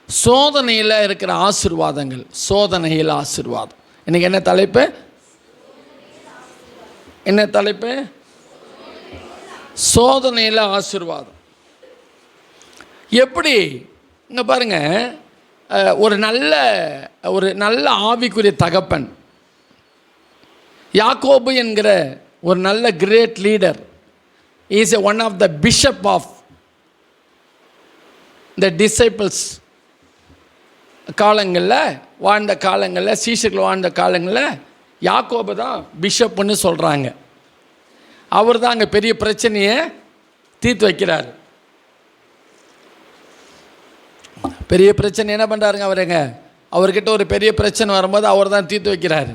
சோதனையில் இருக்கிற ஆசீர்வாதங்கள். சோதனையில் ஆசீர்வாதம். இன்னைக்கு என்ன தலைப்பு? என்ன தலைப்பு? சோதனையில் ஆசீர்வாதம். எப்படி? இங்கே பாருங்கள், ஒரு நல்ல ஆவிக்குரிய தகப்பன் யாக்கோபு என்கிற ஒரு நல்ல great leader, is one of the bishop of the disciples. வாழ்ந்த காலங்களில் சீஷர்கள் வாழ்ந்த காலங்களில் யாக்கோபு தான் பிஷப்புன்னு சொல்கிறாங்க. அவர் தான் அங்கே பெரிய பிரச்சனையை தீர்த்து வைக்கிறார். பெரிய பிரச்சனை என்ன பண்ணுறாருங்க அவர்கிட்ட ஒரு பெரிய பிரச்சனை வரும்போது அவர் தான் தீர்த்து வைக்கிறார்.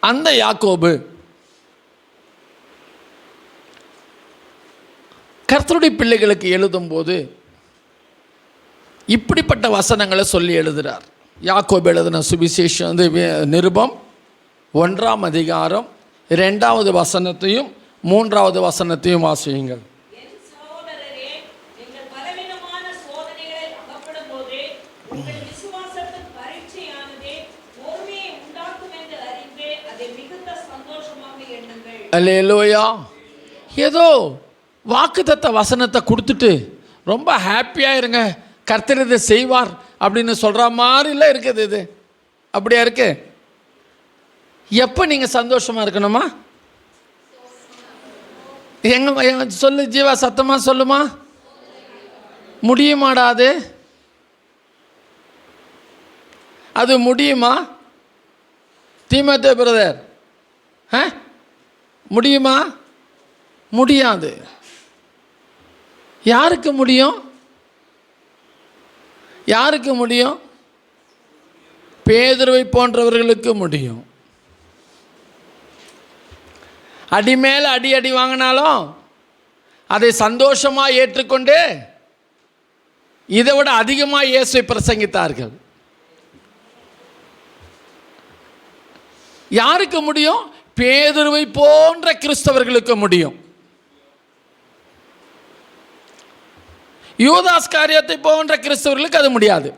அந்த யாக்கோபு கர்த்தருடைய பிள்ளைகளுக்கு எழுதும்போது இப்படிப்பட்ட வசனங்களை சொல்லி எழுதுகிறார். யாக்கோபு எழுதின சுவிசேஷம் நிருபம் 1ஆம் அதிகாரம் 2வது வசனத்தையும் 3வது வசனத்தையும் வாசியுங்கள். அல்லேலூயா. ஏதோ வாக்குத்தத்த வசனத்தை கொடுத்துட்டு ரொம்ப ஹாப்பியாக இருங்க, கர்த்தர் இதை செய்வார் அப்படின்னு சொல்கிற மாதிரிலாம் இருக்குது. இது அப்படியா இருக்கு? எப்போ நீங்கள் சந்தோஷமாக இருக்கணுமா? எங்க சொல்லு ஜீவா, சத்தமாக சொல்லுமா. முடியுமாடாது? அது முடியுமா தீமோத்தே பிரதர்? முடியுமா? முடியாது. யாருக்கு முடியும்? யாருக்கு முடியும்? பேதுருவை போன்றவர்களுக்கு முடியும். அடி மேல் அடி வாங்கினாலும் அதை சந்தோஷமாக ஏற்றுக்கொண்டு இதை விட அதிகமாக இயேசுவை பிரசங்கித்தார்கள். யாருக்கு முடியும்? பேதுருவை போன்ற கிறிஸ்தவர்களுக்கு முடியும். யூதாஸ் காரியத்தை போன்ற கிறிஸ்தவர்களுக்கு அது முடியாது.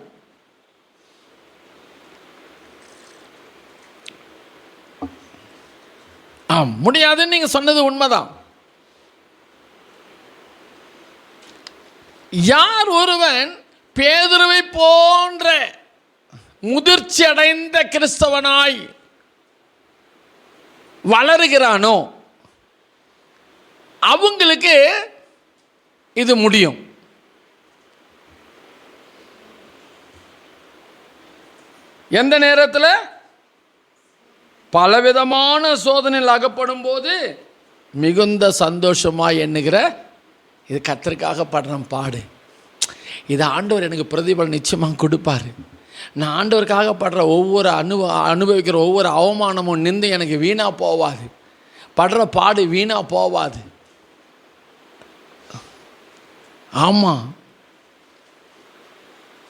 முடியாதுன்னு நீங்க சொன்னது உண்மைதான். யார் ஒருவன் பேதுருவை போன்ற முதிர்ச்சி அடைந்த கிறிஸ்தவனாய் வளருகிறானோ அவங்களுக்கு இது முடியும். எந்த நேரத்தில்? பலவிதமான சோதனையில் அகப்படும் போது மிகுந்த சந்தோஷமாக எண்ணுகிற, இது கர்த்தருக்காக படுற பாடு, இது ஆண்டவர் எனக்கு பிரதிபலன் நிச்சயமாக கொடுப்பார். நான் ஆண்டவருக்காக படுற ஒவ்வொரு அனுபவிக்கிற ஒவ்வொரு அவமானமும் நின்று எனக்கு வீணாக போவாது, படுற பாடு வீணாக போவாது. ஆமாம்,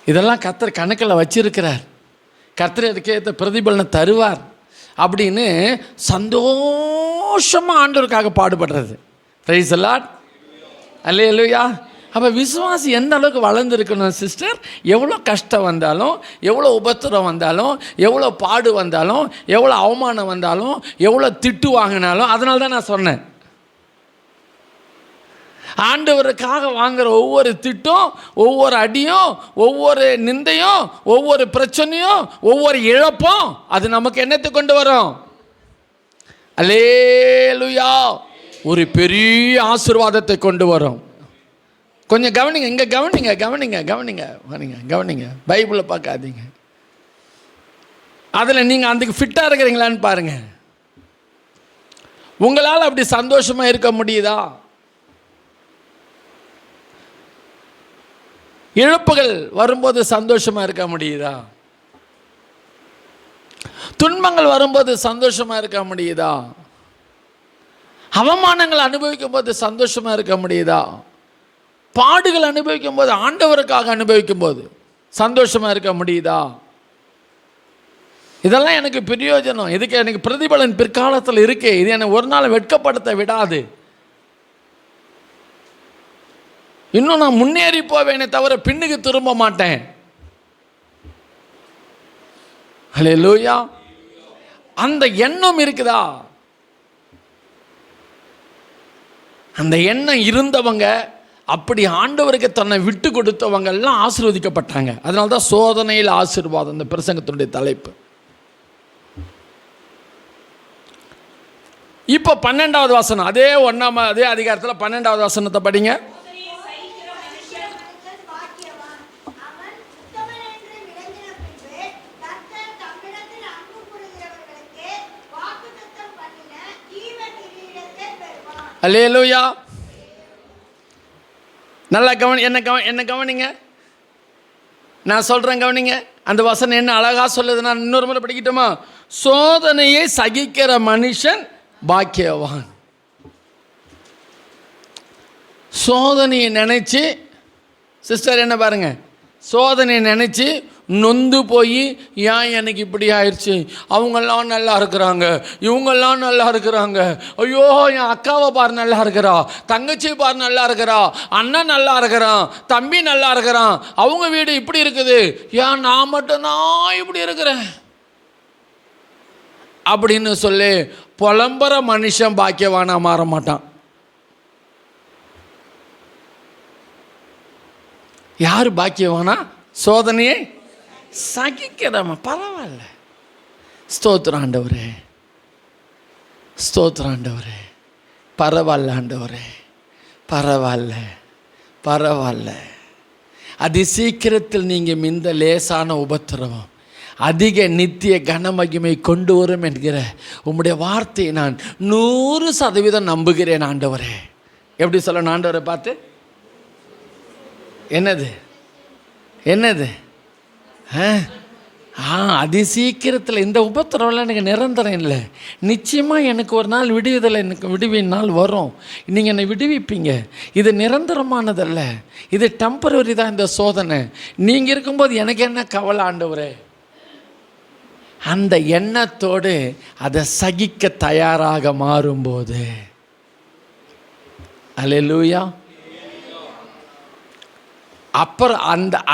இதெல்லாம் கர்த்தர் கணக்கில் வச்சிருக்கிறார். கர்த்தர் அதுக்கேற்ற பிரதிபலனை தருவார் அப்படின்னு சந்தோஷமாக ஆண்டவருக்காக பாடுபடுறது. Praise the Lord. அல்லேலூயா. அப்போ விசுவாசி எந்த அளவுக்கு வளர்ந்துருக்கணும் சிஸ்டர்? எவ்வளோ கஷ்டம் வந்தாலும், எவ்வளோ உபத்திரம் வந்தாலும், எவ்வளோ பாடு வந்தாலும், எவ்வளோ அவமானம் வந்தாலும், எவ்வளோ திட்டு வாங்கினாலும், அதனால தான் நான் சொன்னேன், ஆண்டவருக்காக வாங்குகிற ஒவ்வொரு திட்டும், ஒவ்வொரு அடியும், ஒவ்வொரு நிந்தையும், ஒவ்வொரு பிரச்சனையும், ஒவ்வொரு இழப்பும் அது நமக்கு என்னத்தை கொண்டு வரும்? அல்லேலூயா. ஒரு பெரிய ஆசீர்வாதத்தை கொண்டு வரும். கொஞ்சம் கவனிங்க, இங்கே கவனிங்க, கவனிங்க, கவனிங்க, கவனிங்க. பைபிளை பார்க்காதீங்க, அதில் நீங்கள் அதுக்கு ஃபிட்டாக இருக்கிறீங்களான்னு பாருங்கள். உங்களால் அப்படி சந்தோஷமாக இருக்க முடியுதா? இழப்புகள் வரும்போது சந்தோஷமாக இருக்க முடியுதா? துன்பங்கள் வரும்போது சந்தோஷமாக இருக்க முடியுதா? அவமானங்கள் அனுபவிக்கும் போது சந்தோஷமாக இருக்க முடியுதா? பாடுகள் அனுபவிக்கும் போது, ஆண்டவருக்காக அனுபவிக்கும் போது சந்தோஷமாக இருக்க முடியுதா? இதெல்லாம் எனக்கு பிரயோஜனம், இதுக்கு எனக்கு பிரதிபலன் பிற்காலத்தில் இருக்கு. இது என்னை ஒரு நாள் வெட்கப்படுத்த விடாது. இன்னும் நான் முன்னேறி போவேனே தவிர பின்னுக்கு திரும்ப மாட்டேன். ஹல்லேலூயா. அந்த எண்ணம் இருக்குதா? அந்த எண்ணம் இருந்தவங்க, அப்படி ஆண்டவருக்கு தன்னை விட்டு கொடுத்தவங்க எல்லாம் ஆசீர்வதிக்கப்பட்டாங்க. அதனால தான் சோதனையில் ஆசீர்வாதம் இந்த பிரசங்கத்தினுடைய தலைப்பு. இப்போ 12வது வசனம், அதே அதிகாரத்தில் 12வது வசனத்தை படிங்க. அல்லேலூயா. நல்லா என்ன கவனிங்க, நான் சொல்கிறேன் கவனிங்க. அந்த வசனம் என்ன அழகா சொல்லுது, நான் இன்னொரு முறை படிக்கட்டுமா? சோதனையை சகிக்கிற மனுஷன் பாக்கியவான். சோதனையை நினைச்சு, சிஸ்டர் என்ன பாருங்க, சோதனையை நினைச்சு நொந்து போய் ஏன் எனக்கு இப்படி ஆயிடுச்சு, அவங்கெல்லாம் நல்லா இருக்கிறாங்க, இவங்கெல்லாம் நல்லா இருக்கிறாங்க, ஐயோ என் அக்காவை பாரு நல்லா இருக்கிறா, தங்கச்சி பாரு நல்லா இருக்கிறா, அண்ணன் நல்லா இருக்கிறான், தம்பி நல்லா இருக்கிறான், அவங்க வீடு இப்படி இருக்குது, ஏன் நான் மட்டும்தான் இப்படி இருக்கிறேன் அப்படின்னு சொல்லி புலம்புற மனுஷன் பாக்கியவானா மாற மாட்டான். யார் பாக்கியவானா? சோதனையை சகிக்கிறமா. பரவாயில்ல, ஸ்தோத்திரம் ஆண்டவரே, ஸ்தோத்திரம் ஆண்டவரே, பரவாயில்ல ஆண்டவரே, பரவாயில்ல பரவாயில்ல. அதி சீக்கிரத்தில் நீங்கள் இந்த லேசான உபத்திரவம் அதிக நித்திய கனமகிமை கொண்டு வரும் என்கிற உம்முடைய வார்த்தையை நான் 100% நம்புகிறேன் ஆண்டவரே. எப்படி சொல்லணும் ஆண்டவரை பார்த்து? என்னது அதி சீக்கிரத்தில் இந்த உபத்திரவெல்லாம் எனக்கு நிரந்தரம் இல்லை. நிச்சயமாக எனக்கு ஒரு நாள் விடுவிதல், எனக்கு விடுவின் நாள் வரும். நீங்கள் என்னை விடுவிப்பீங்க. இது நிரந்தரமானதல்ல, இது டெம்பரரி தான். இந்த சோதனை நீங்கள் இருக்கும்போது எனக்கு என்ன கவலை ஆண்டவரே? அந்த எண்ணத்தோடு அதை சகிக்க தயாராக மாறும்போது, அல்லேலூயா, அப்புறம்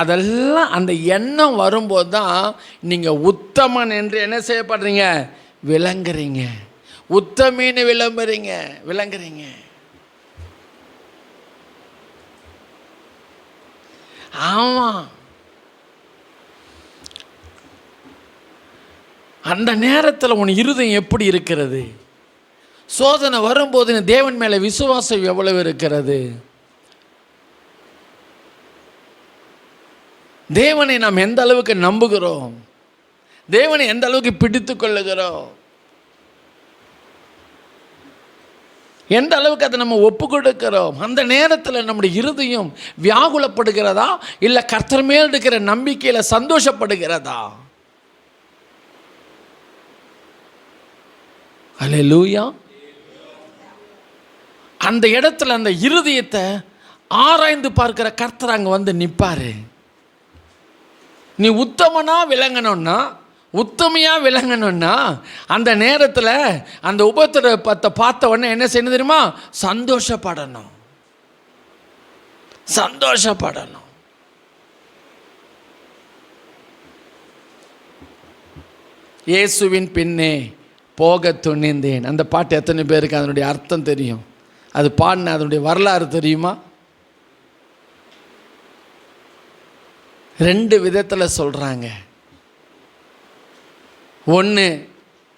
அதெல்லாம் அந்த எண்ணம் வரும்போது தான் நீங்கள் உத்தமன் என்று என்ன செய்யப்படுறீங்க? விளங்குறீங்க. உத்தமின்னு விளங்குறீங்க. ஆமாம், அந்த நேரத்தில் உன் இருதயம் எப்படி இருக்கிறது? சோதனை வரும்போது தேவன் மேலே விசுவாசம் எவ்வளவு இருக்கிறது? தேவனை நாம் எந்த அளவுக்கு நம்புகிறோம்? தேவனை எந்த அளவுக்கு பிடித்து கொள்ளுகிறோம்? எந்த அளவுக்கு அதை நம்ம ஒப்பு கொடுக்கிறோம்? அந்த நேரத்தில் நம்முடைய இருதயம் வியாகுலப்படுகிறதா, இல்லை கர்த்தர் மேல் இருக்கிற நம்பிக்கையில் சந்தோஷப்படுகிறதா? அல்லேலூயா. அந்த இடத்துல அந்த இருதயத்தை ஆராய்ந்து பார்க்கிற கர்த்தர் அங்கே வந்து நிற்பார். நீ உத்தமனாக விளங்கணும்னா, உத்தமையாக விளங்கணும்னா, அந்த நேரத்தில் அந்த உபத்திரவத்தை பார்த்த உடனே என்ன செய்யணும் தெரியுமா? சந்தோஷப்படணும். இயேசுவின் பின்னே போக துணிந்தேன். அந்த பாட்டு எத்தனை பேருக்கு அதனுடைய அர்த்தம் தெரியும்? அது பாடின அதனுடைய வரலாறு தெரியுமா? 2 விதத்தில் சொல்கிறாங்க. ஒன்று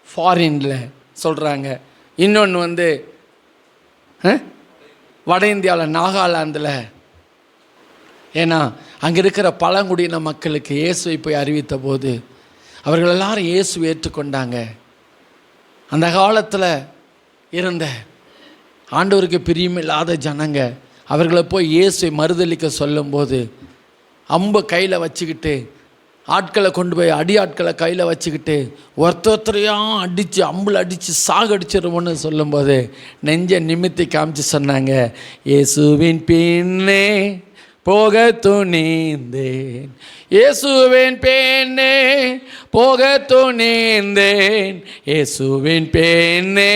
ஃபாரினில் சொல்கிறாங்க, இன்னொன்று வட இந்தியாவில் நாகாலாந்தில். ஏன்னா அங்கே இருக்கிற பழங்குடியின மக்களுக்கு இயேசுவை போய் அறிவித்த போது அவர்கள் எல்லாரும் இயேசுவை ஏற்றுக்கொண்டாங்க. அந்த காலத்தில் இருந்த ஆண்டவருக்கு பிரியமில்லாத ஜனங்க அவர்களை போய் இயேசுவை மறுதலிக்க சொல்லும்போது அம்பை கையில் வச்சுக்கிட்டு, ஆட்களை கொண்டு போய் ஆட்களை கையில் வச்சுக்கிட்டு ஒருத்தரையாக அடித்து அம்பில் அடித்து சாகடிச்சிருவோன்னு சொல்லும்போது நெஞ்சை நிமித்தி காமிச்சு சொன்னாங்க, இயேசுவின் பின்னே போக துணிந்தேன். இயேசுவின் பெண்ணே போக துணிந்தேன். இயேசுவின் பெண்ணே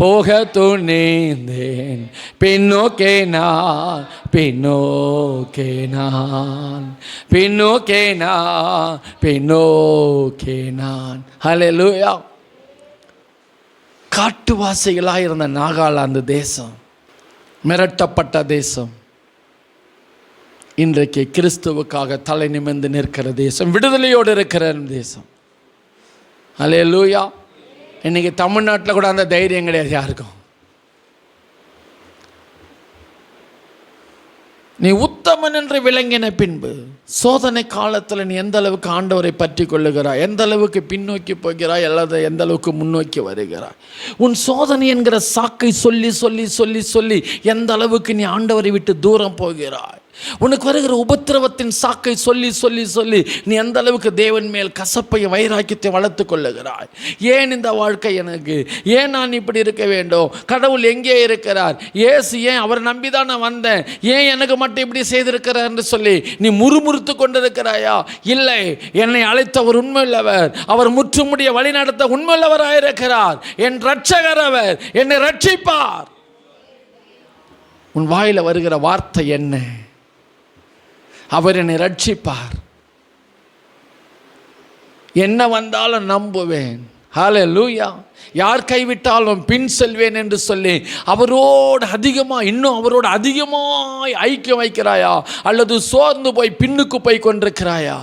போக துணிந்தேன். பின்னோக்கே நான், பின்னோக்கே நான், பின்னோக்கே நான், பின்னோக்கே நான். ஹல்லேலூயா. காட்டுவாசிகளாக இருந்த நாகாலாந்து தேசம், மிரட்டப்பட்ட தேசம், இன்றைக்கு கிறிஸ்துவுக்காக தலை நிமிர்ந்து நிற்கிற தேசம், விடுதலையோடு இருக்கிற தேசம். ஹல்லேலூயா. இன்னைக்கு தமிழ்நாட்டில் கூட அந்த தைரியம் கிடையாது யாருக்கும். நீ உத்தமன் என்று விளங்கின பின்பு சோதனை காலத்தில் நீ எந்த அளவுக்கு ஆண்டவரை பற்றி கொள்ளுகிறாய், எந்த அளவுக்கு பின்னோக்கி போகிறாய், அல்லது எந்த அளவுக்கு முன்னோக்கி வருகிறாய். உன் சோதனை என்கிற சாக்கை சொல்லி சொல்லி சொல்லி சொல்லி எந்த அளவுக்கு நீ ஆண்டவரை விட்டு தூரம் போகிறாய். உனக்கு வருகிற உபத்திரவத்தின் சாக்கை சொல்லி சொல்லி சொல்லி நீ எந்த அளவுக்கு தேவன் மேல் கசப்பை வைராக்கியத்தை வளர்த்து கொள்ளுகிறாய். ஏன் இந்த வாழ்க்கை எனக்கு, ஏன் நான் இப்படி இருக்க வேண்டும், கடவுள் எங்கே இருக்கிறார், ஏசு ஏன், அவர் நம்பிதான் நான் வந்தேன், ஏன் எனக்கு மட்டும் இப்படி செய்திருக்கிறார் என்று சொல்லி நீ முறுமுறுத்து கொண்டிருக்கிறாயா? இல்லை, என்னை அழைத்தவர் உண்மையுள்ளவர், அவர் முற்றுமுடிய வழி நடத்த உண்மையுள்ளவராயிருக்கிறார். என் இரட்சகர் அவர், என்னை ரட்சிப்பார். உன் வாயில வருகிற வார்த்தை என்ன? அவர் என்னை ரட்சிப்பார். என்ன வந்தாலும் நம்புவேன். ஹல்லேலூயா. யார் கைவிட்டாலும் பின் செல்வேன் என்று சொல்லி அவரோடு அதிகமாக, இன்னும் அவரோடு அதிகமாக ஐக்கியம் வைக்கிறாயா, அல்லது சோர்ந்து போய் பின்னுக்கு போய் கொண்டிருக்கிறாயா?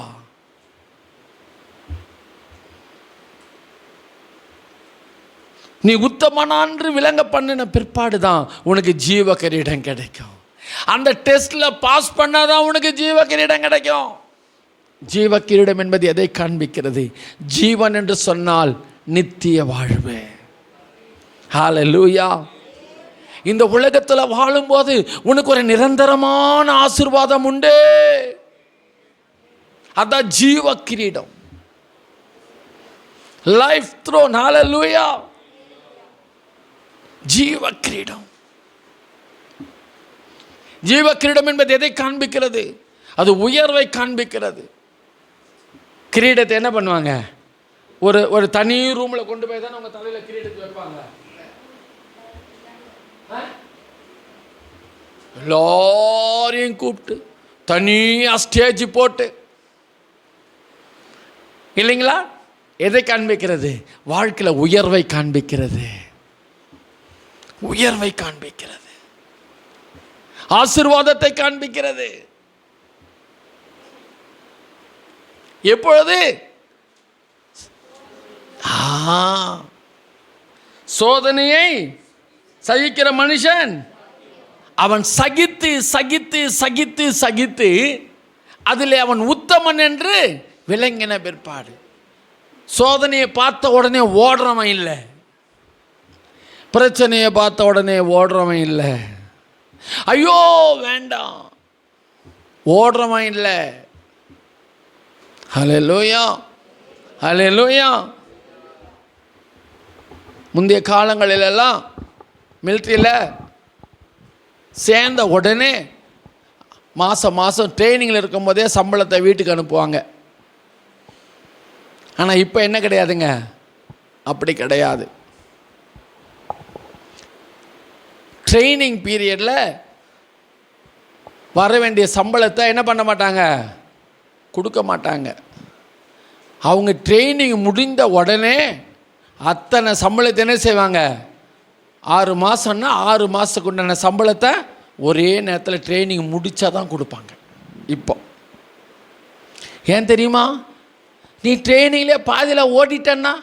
நீ உத்தமனான்று விளங்க பண்ணின பிற்பாடு தான் உனக்கு ஜீவ கிரீடம் கிடைக்கும். அந்த டெஸ்ட்ல பாஸ் பண்ணாதான் உனக்கு ஜீவ கிரீடம் கிடைக்கும். ஜீவ கிரீடம் என்பது எதை காண்பிக்கிறது? ஜீவன் என்று சொன்னால் நித்திய வாழ்வு. ஹல்லேலூயா. இந்த உலகத்தில் வாழும்போது உனக்கு ஒரு நிரந்தரமான ஆசீர்வாதம் உண்டு. அதான் ஜீவ கிரீடம், லைஃப் த்ரோன். ஹல்லேலூயா. ஜீவ கிரீடம். ஜீவ கிரீடம் என்பது எதை காண்பிக்கிறது? அது உயர்வை காண்பிக்கிறது. கிரீடத்தை என்ன பண்ணுவாங்க? ஒரு ஒரு தனி ரூம்ல கொண்டு போய் தானே உங்க தலையில கிரீடத்தை வைப்பாங்க. எல்லாரையும் கூப்பிட்டு தனியா ஸ்டேஜ் போட்டு, இல்லைங்களா? எதை காண்பிக்கிறது? வாழ்க்கையில உயர்வை காண்பிக்கிறது. உயர்வை காண்பிக்கிறது, ஆசீர்வாதத்தை காண்பிக்கிறது. எப்பொழுது? சோதனையை சகிக்கிற மனுஷன் அவன் சகித்து சகித்து சகித்து சகித்து அதில் அவன் உத்தமன் என்று விளங்கின பிற்பாடு. சோதனையை பார்த்த உடனே ஓடுறவன் இல்லை, பிரச்சனையை பார்த்த உடனே ஓடுறவன் இல்லை, ஐயோ வேண்டாம் ஓடுறவன் இல்லை. ஹல்லேலூயா. ஹல்லேலூயா. முந்தைய காலங்களிலெல்லாம் மிலிட்ரியில் சேர்ந்த உடனே மாதம் மாதம் ட்ரைனிங்கில் இருக்கும்போதே சம்பளத்தை வீட்டுக்கு அனுப்புவாங்க. ஆனால் இப்போ என்ன கிடையாதுங்க, அப்படி கிடையாது. ட்ரைனிங் பீரியடில் வர வேண்டிய சம்பளத்தை என்ன பண்ண மாட்டாங்க, கொடுக்க மாட்டாங்க. அவங்க ட்ரைனிங் முடிந்த உடனே அத்தனை சம்பளத்தை என்ன செய்வாங்க, 6 மாதம்னா 6 மாதத்துக்கு உண்டான சம்பளத்தை ஒரே நேரத்தில் ட்ரைனிங் முடித்தா தான் கொடுப்பாங்க. இப்போ ஏன் தெரியுமா? நீ ட்ரைனிங்லேயே பாதியில் ஓடிட்டன்னா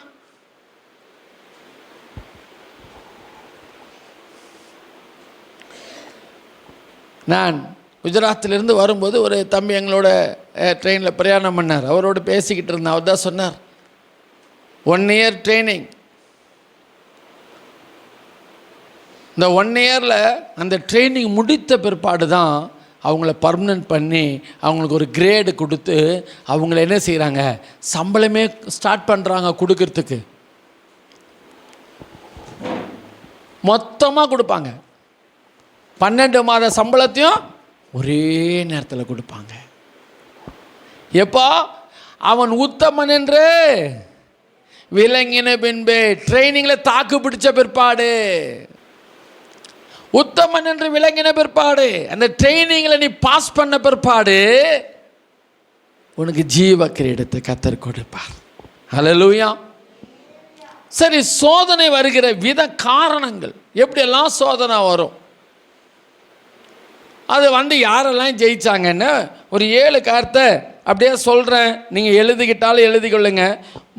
நான் குஜராத்திலிருந்து வரும்போது ஒரு தம்பி எங்களோட ட்ரெயினில் பிரயாணம் பண்ணார். அவரோடு பேசிக்கிட்டு இருந்தேன். அவர் தான் சொன்னார், 1 இயர் ட்ரைனிங். இந்த 1 இயரில் அந்த ட்ரைனிங் முடித்த பிற்பாடு தான் அவங்கள பர்மனெண்ட் பண்ணி அவங்களுக்கு ஒரு கிரேடு கொடுத்து அவங்கள என்ன செய்கிறாங்க, சம்பளமே ஸ்டார்ட் பண்ணுறாங்க கொடுக்கறதுக்கு. மொத்தமாக கொடுப்பாங்க. 12 மாத சம்பளத்தையும் ஒரே நேரத்தில் கொடுப்பாங்க. எப்போ அவன் உத்தமன் என்று விளங்கின பின்பே, ட்ரைனிங்கில் தாக்கு பிடிச்ச பிற்பாடு, உத்தமன் என்று விளங்கின பிற்பாடு, அந்த ட்ரைனிங்கில் நீ பாஸ் பண்ண பிற்பாடு உனக்கு ஜீவ கிரீடத்தை கர்த்தர் கொடுப்பார். ஹல்லேலூயா. சரி, சோதனை வருகிற வித காரணங்கள் எப்படியெல்லாம் சோதனை வரும், அது யாரெல்லாம் ஜெயிச்சாங்கன்னு ஒரு 7 காரியத்தை அப்படியே சொல்கிறேன். நீங்கள் எழுதிக்கிட்டாலும் எழுதிக்கொள்ளுங்க.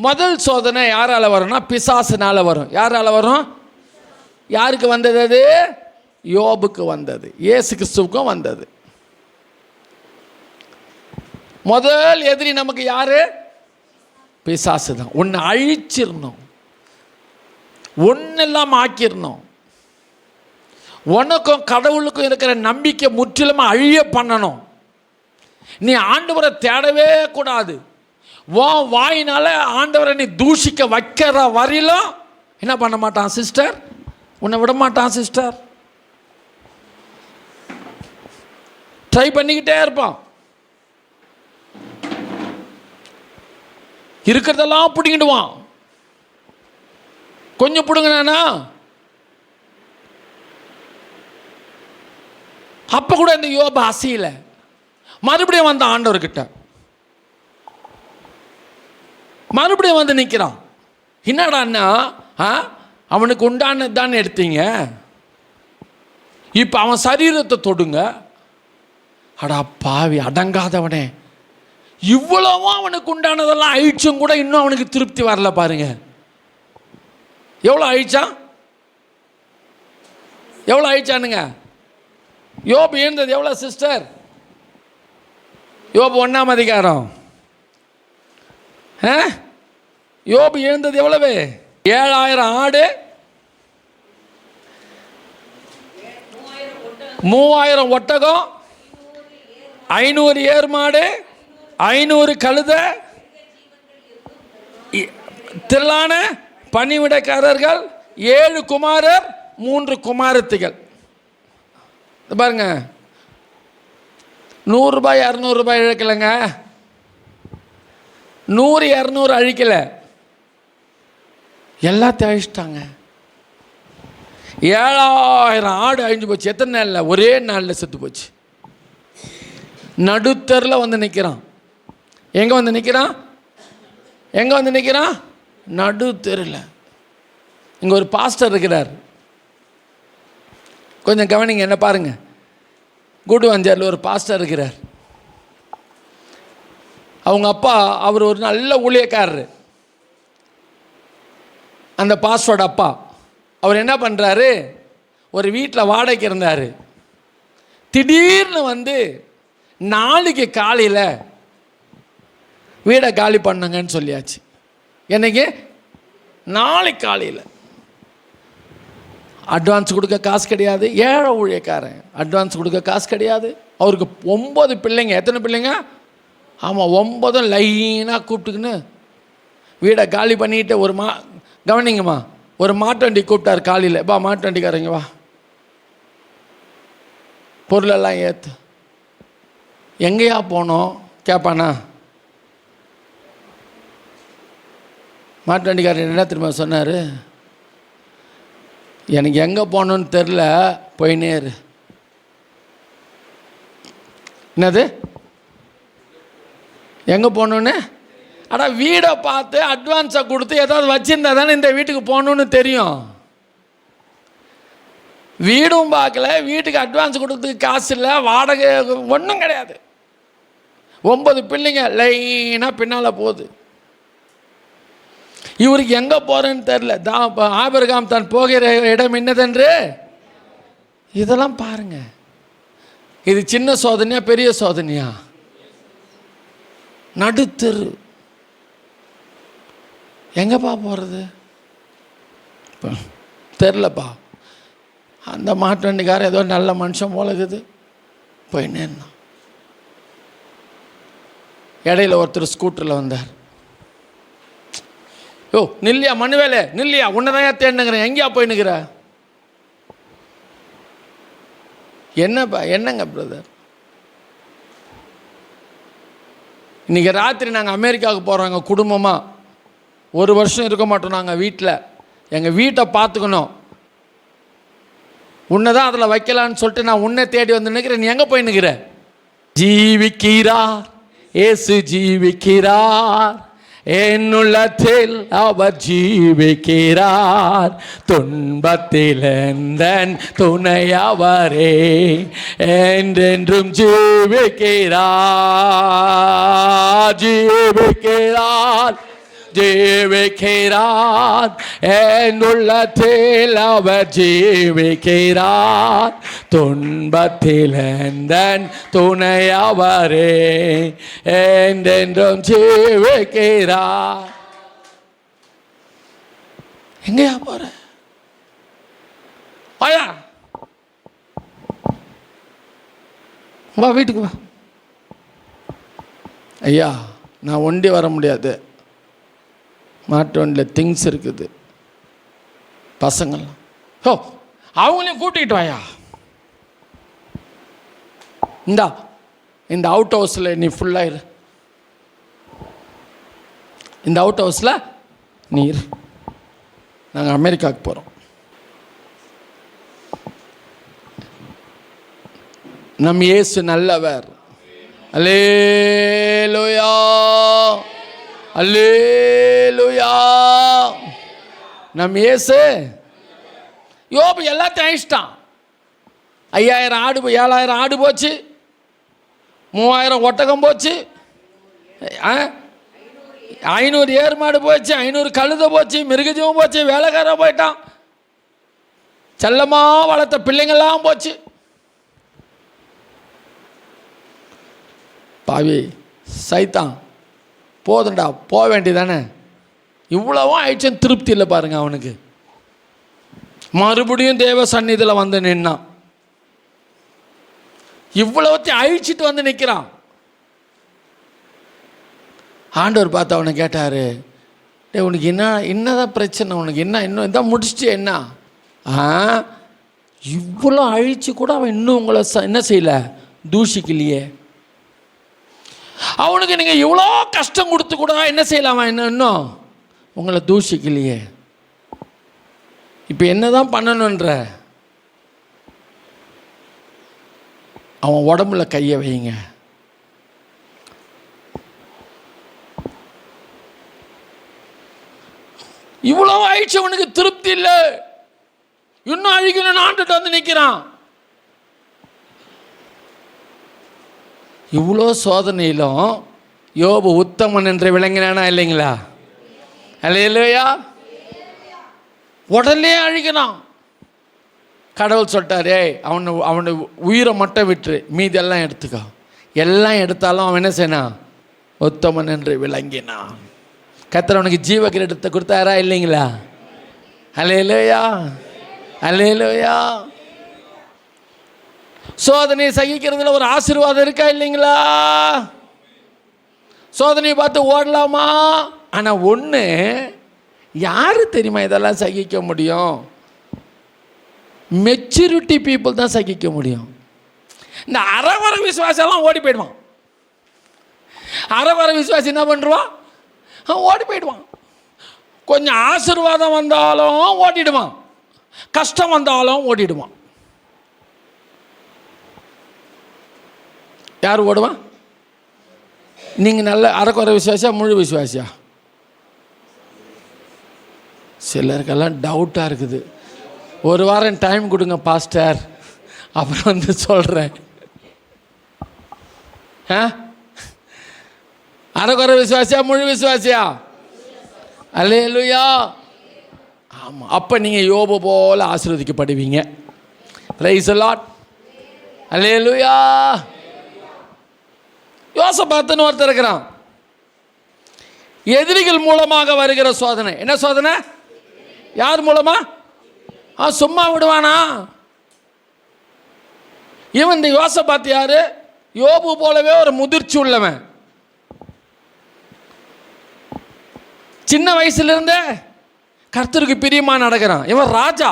முதல் சோதனை யாரால் வரும்னா பிசாசுனால வரும். யாரால் வரும்? யாருக்கு வந்தது? அது யோபுக்கு வந்தது, இயேசு கிறிஸ்துவுக்கும் வந்தது. முதல் எதிரி நமக்கு யாரு? பிசாசு தான். ஒன்று அழிச்சிடணும், ஒன்னெல்லாம் ஆக்கிடணும். உனக்கும் கடவுளுக்கும் இருக்கிற நம்பிக்கை முற்றிலும் அழிய பண்ணணும். நீ ஆண்டவரை தேடவே கூடாது. உன் வாயினால ஆண்டவரை நீ தூஷிக்க வைக்கிற வரையிலும் என்ன பண்ண மாட்டான் சிஸ்டர், உன்னை விட மாட்டான் சிஸ்டர். ட்ரை பண்ணிக்கிட்டே இருப்பான். இருக்கிறதெல்லாம் பிடிங்கிடுவான். கொஞ்சம் பிடுங்கினா அப்ப கூட இந்த யோபு அசையல. மறுபடியும் வந்த ஆண்டவர்கிட்ட மறுபடியும் வந்து நிற்கிறான். என்னடான்னா, அவனுக்கு உண்டானது தான் எடுத்தீங்க, இப்போ அவன் சரீரத்தை தொடுங்க. அடா பாவி, அடங்காதவனே, இவ்வளவும் அவனுக்கு உண்டானதெல்லாம் அழிச்சும் கூட இன்னும் அவனுக்கு திருப்தி வரல. பாருங்க, எவ்வளோ அழிச்சான், எவ்வளோ அழிச்சானுங்க. யோபு எழுந்தது எவ்வளோ சிஸ்டர்? யோபு 1ஆம் அதிகாரம். யோபு எழுந்தது எவ்வளவு? 7000 ஆடு, 3000 ஒட்டகம், 500 ஏர் மாடு, 500 கழுதை, திரளான பணிவிடைக்காரர்கள், 7 குமாரர், 3 குமாரத்திகள். பாருங்க, 100 ரூபாய் 200 ரூபாய் இழக்கலைங்க, 100 200 அழிக்கல, எல்லாத்தையும் அழிச்சிட்டாங்க. 7000 ஆடு அழிஞ்சு போச்சு. எத்தனை நாளில்? ஒரே நாளில் செத்து போச்சு. நடுத்தரில் வந்து நிற்கிறான். எங்கே வந்து நிற்கிறான்? எங்கே வந்து நிற்கிறான்? நடுத்தெருவில். இங்கே ஒரு பாஸ்டர் இருக்கிறார், கொஞ்சம் கவனிங்க, என்ன பாருங்க. கூடுவாஞ்சாரில் ஒரு பாஸ்டர் இருக்கிறார். அவங்க அப்பா அவர் ஒரு நல்ல ஊழியக்காரர். அந்த பாஸ்டரோட அப்பா அவர் என்ன பண்ணுறாரு, ஒரு வீட்டில் வாடகைக்கு இருந்தார். திடீர்னு வந்து நாளைக்கு காலையில் வீடை காலி பண்ணுங்கன்னு சொல்லியாச்சு. என்னைக்கு? நாளைக்கு காலையில். அட்வான்ஸ் கொடுக்க காசு கிடையாது. ஏழை ஊழியக்காரன், அட்வான்ஸ் கொடுக்க காசு கிடையாது. அவருக்கு 9 பிள்ளைங்க. எத்தனை பிள்ளைங்க? ஆமாம், 9 லைனாக கூப்பிட்டுக்குன்னு வீடை காலி பண்ணிட்டு ஒரு கவனிங்கம்மா, ஒரு மாட்டு வண்டி கூப்பிட்டார் காலையில். பா மாட்டு வண்டிக்காரங்க வா, பொருளெல்லாம் ஏற்று. எங்கேயா போனோம் கேட்பானா? மாட்டு வண்டிக்காரன் என்ன திரும்ப சொன்னார், எனக்கு எங்கே போகணுன்னு தெரில, போயினே இரு. என்னது எங்கே போகணுன்னு? ஆனால் வீடை பார்த்து அட்வான்ஸை கொடுத்து ஏதாவது வச்சுருந்தா தானே இந்த வீட்டுக்கு போகணுன்னு தெரியும். வீடும் பார்க்கல, வீட்டுக்கு அட்வான்ஸ் கொடுத்ததுக்கு காசு இல்லை, வாடகை ஒன்றும் கிடையாது. 9 பிள்ளைங்க லைனாக பின்னால் போகுது. இவருக்கு எங்கே போகிறேன்னு தெரில. ஆபிரகாம் தான் போகிற இடம் என்னதென்று. இதெல்லாம் பாருங்க, இது சின்ன சோதனையா பெரிய சோதனையா? நடுத்தெரு. எங்கப்பா போகிறது தெரிலப்பா. அந்த மாட்டு வண்டிக்காரன் ஏதோ நல்ல மனுஷன் போல இருக்குது, போயின்னே இருந்தான். இடையில ஒருத்தர் ஸ்கூட்டரில் வந்தார். யோ நில்லியா, மண்ணுவேலே நில்லியா, உன்னதான் தேடினுங்கிறேன், எங்கேயா போயின்னுக்கிற? என்னப்பா? என்னங்க பிரதர்? இன்றைக்கி ராத்திரி நாங்கள் அமெரிக்காவுக்கு போகிறோங்க குடும்பமாக. 1 வருஷம் இருக்க மாட்டோம் நாங்கள் வீட்டில். எங்கள் வீட்டை பார்த்துக்கணும். உன்னை தான் அதில் வைக்கலான்னு சொல்லிட்டு நான் உன்னை தேடி வந்து நிற்கிறேன். நீ எங்கே போய் நிற்கிற? ஜீவிக்கிறார், இயேசு ஜீவிக்கிறார், என்னுள்ளத்தில் அவர் ஜீவிக்கிறார், துன்பத்தில் எந்தன் துணையவரே, என்றென்றும் ஜீவிக்கிறார், ஜீவிக்கிறார், ஜீவிக்கிறார், என்னுள்ளத்தில் அவர் ஜீவிக்கிறார், துன்பத்தில் எந்தன் துணையவரே, என்றென்றும் ஜீவிக்கிறார். எங்கயா போற? வாயா, வா வீட்டுக்கு வா. ஐயா நான் ஒண்டி வர முடியாது, மாட்டு வண்டியில் திங்ஸ் இருக்குது, பசங்கள்லாம். ஓ அவங்களையும் கூட்டிகிட்டு வாயா. இந்த அவுட் ஹவுஸில் நீ ஃபுல்லாயிரு, இந்த அவுட் ஹவுஸில் நீ இரு. நாங்கள் அமெரிக்காவுக்கு போகிறோம். நம் இயேசு நல்லவர். அல்லேலூயா, அல்லேலூயா. நம் இயேசு யோபு எல்லாத்தையும் அழிச்சிட்டான். 5000 ஆடு, 7000 ஆடு போச்சு, 3000 ஒட்டகம் போச்சு, 500 ஏர் மாடு போச்சு, 500 கழுதை போச்சு, மிருகஜீவம் போச்சு, வேலைக்காரன் போயிட்டான், செல்லமாக வளர்த்த பிள்ளைங்கள்லாம் போச்சு. பாவி சைத்தான், போதுண்டா போக வேண்டியதானே. இவ்வளவும் ஆயிடுச்சுன்னு திருப்தி இல்லை பாருங்க அவனுக்கு. மறுபடியும் தேவ சந்நிதியில் வந்து நின்னான். இவ்வளவத்தையும் அழிச்சிட்டு வந்து நிற்கிறான். ஆண்டவர் பார்த்து அவனை கேட்டார், டே உனக்கு என்னதான் பிரச்சனை, உனக்கு இன்னும் இதான் முடிச்சுட்டு என்ன? இவ்வளோ அழிச்சு கூட அவன் இன்னும் உங்களை என்ன செய்யலை, தூஷிக்கலையே. அவனுக்கு நீங்கள் இவ்வளோ கஷ்டம் கொடுத்து கூட என்ன செய்யலாம், அவன் இன்னும் உங்களை தூஷிக்கலையே. இப்போ என்ன தான் பண்ணணுன்ற? அவன் உடம்புல கையை வைங்க. இவ்வளோ ஆயிடுச்சு, அவனுக்கு திருப்தி இல்லை, இன்னும் அழிக்கணும்னு ஆண்டுட்டு வந்து நிற்கிறான். இவ்வளோ சோதனையிலும் யோபு உத்தமன் என்று விளங்கினானா இல்லைங்களா? அல்லேலூயா. உடனே அழிக்கிறான். கடவுள் சொல்லிட்டாரே, அவனை உயிரை மட்டும் விட்டுரு, மீதெல்லாம் எடுத்துக்கோ. எல்லாம் எடுத்தாலும் அவன் என்ன செய்யணும், உத்தமன் என்று விளங்கினான். கர்த்தர் அவனுக்கு ஜீவ கிரீடத்தை கொடுத்தாரா இல்லைங்களா? அல்லேலூயா, அல்லேலூயா. சோதனையை சகிக்கிறதுல ஒரு ஆசீர்வாதம் இருக்கா இல்லைங்களா? சோதனையை பார்த்து ஓடலாமா? ஆனால் ஒன்று, யாரு தெரியுமா இதெல்லாம் சகிக்க முடியும்? மெச்சூரிட்டி பீப்புள் தான் சகிக்க முடியும். இந்த அறவர விசுவாசெல்லாம் ஓடி போயிடுவான். அறவர விசுவாசி என்ன பண்ணுவான், ஓடி போயிடுவான். கொஞ்சம் ஆசீர்வாதம் வந்தாலும் ஓடிடுவான், கஷ்டம் வந்தாலும் ஓடிடுவான். யார் ஓடுவான்? நீங்கள் நல்ல அறக்குறை விசுவாசியா முழு விசுவாசியா? சிலருக்கெல்லாம் டவுட்டாக இருக்குது. ஒரு வாரம் டைம் கொடுங்க பாஸ்டர், அப்புறம் வந்து சொல்கிறேன். அறக்குறை விசுவாசியா முழு விசுவாசியா? அல்லேலூயா. ஆமாம், அப்போ நீங்கள் யோபு போல ஆசீர்வதிக்கப்படுவீங்க. Praise the Lord. அல்லேலூயா. யோசபாத்துன்னு ஒருத்தர் இருக்கிறான். எதிரிகள் மூலமாக வருகிற சோதனை. என்ன சோதனை? யார் மூலமா? சும்மா விடுவானா இவன்? இந்த யோசபாத் யாரு? யோபு போலவே ஒரு முதிர்ச்சி உள்ளவன். சின்ன வயசுல இருந்தே கர்த்தருக்கு பிரியமா நடக்கிறான். இவன் ராஜா.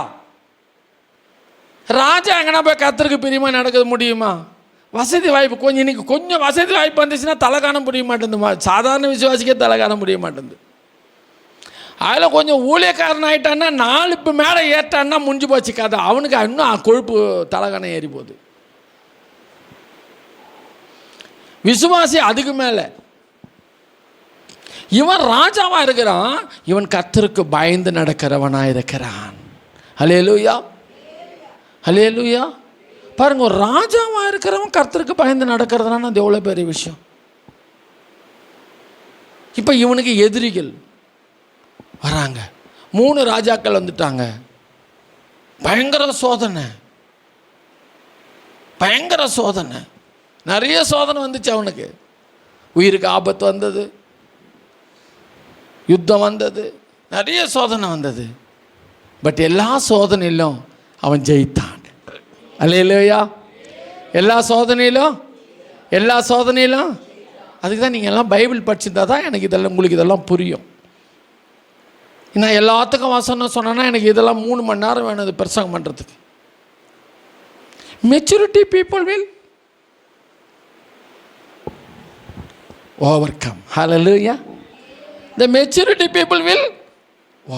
ராஜா எங்கன்னா போய் கர்த்தருக்கு பிரியமா நடக்க முடியுமா? வசதி வாய்ப்பு கொஞ்சம், இன்றைக்கி கொஞ்சம் வசதி வாய்ப்பு வந்துச்சுன்னா தலை காண முடிய மாட்டேங்குது. சாதாரண விசுவாசிக்கே தலை காண முடிய மாட்டேங்குது. அதில் கொஞ்சம் ஊழியக்காரன் ஆகிட்டான்னா 4 மேலே ஏற்றான்னா முடிஞ்சு போச்சு கதை. அவனுக்கு இன்னும் கொழுப்பு தலைகாணம் ஏறி போகுது. விசுவாசி அதுக்கு மேலே. இவன் ராஜாவாக இருக்கிறான், இவன் கர்த்தருக்கு பயந்து நடக்கிறவனாக இருக்கிறான். ஹல்லேலூயா, ஹல்லேலூயா. பாருங்க, ஒரு ராஜாவாக இருக்கிறவன் கர்த்தருக்கு பயந்து நடக்கிறதுனா அது எவ்வளோ பெரிய விஷயம். இப்போ இவனுக்கு எதிரிகள் வராங்க, 3 ராஜாக்கள் வந்துட்டாங்க. பயங்கர சோதனை, பயங்கர சோதனை, நிறைய சோதனை வந்துச்சு அவனுக்கு. உயிருக்கு ஆபத்து வந்தது, யுத்தம் வந்தது, நிறைய சோதனை வந்தது. பட் எல்லா சோதனையிலும் அவன் ஜெயித்தான். அல்லேலூயா. எல்லா சோதனையிலும், எல்லா சோதனையிலும். அதுக்கு தான் நீங்கள் எல்லாம் பைபிள் படிச்சிருந்தா தான் எனக்கு இதெல்லாம், உங்களுக்கு இதெல்லாம் புரியும். நான் எல்லாத்துக்கும் வசனம் சொன்னேன்னா எனக்கு இதெல்லாம் 3 மணி நேரம் வேணும் இது பிரசங்கம் பண்ணுறதுக்கு. Maturity people will overcome. Hallelujah. The maturity people will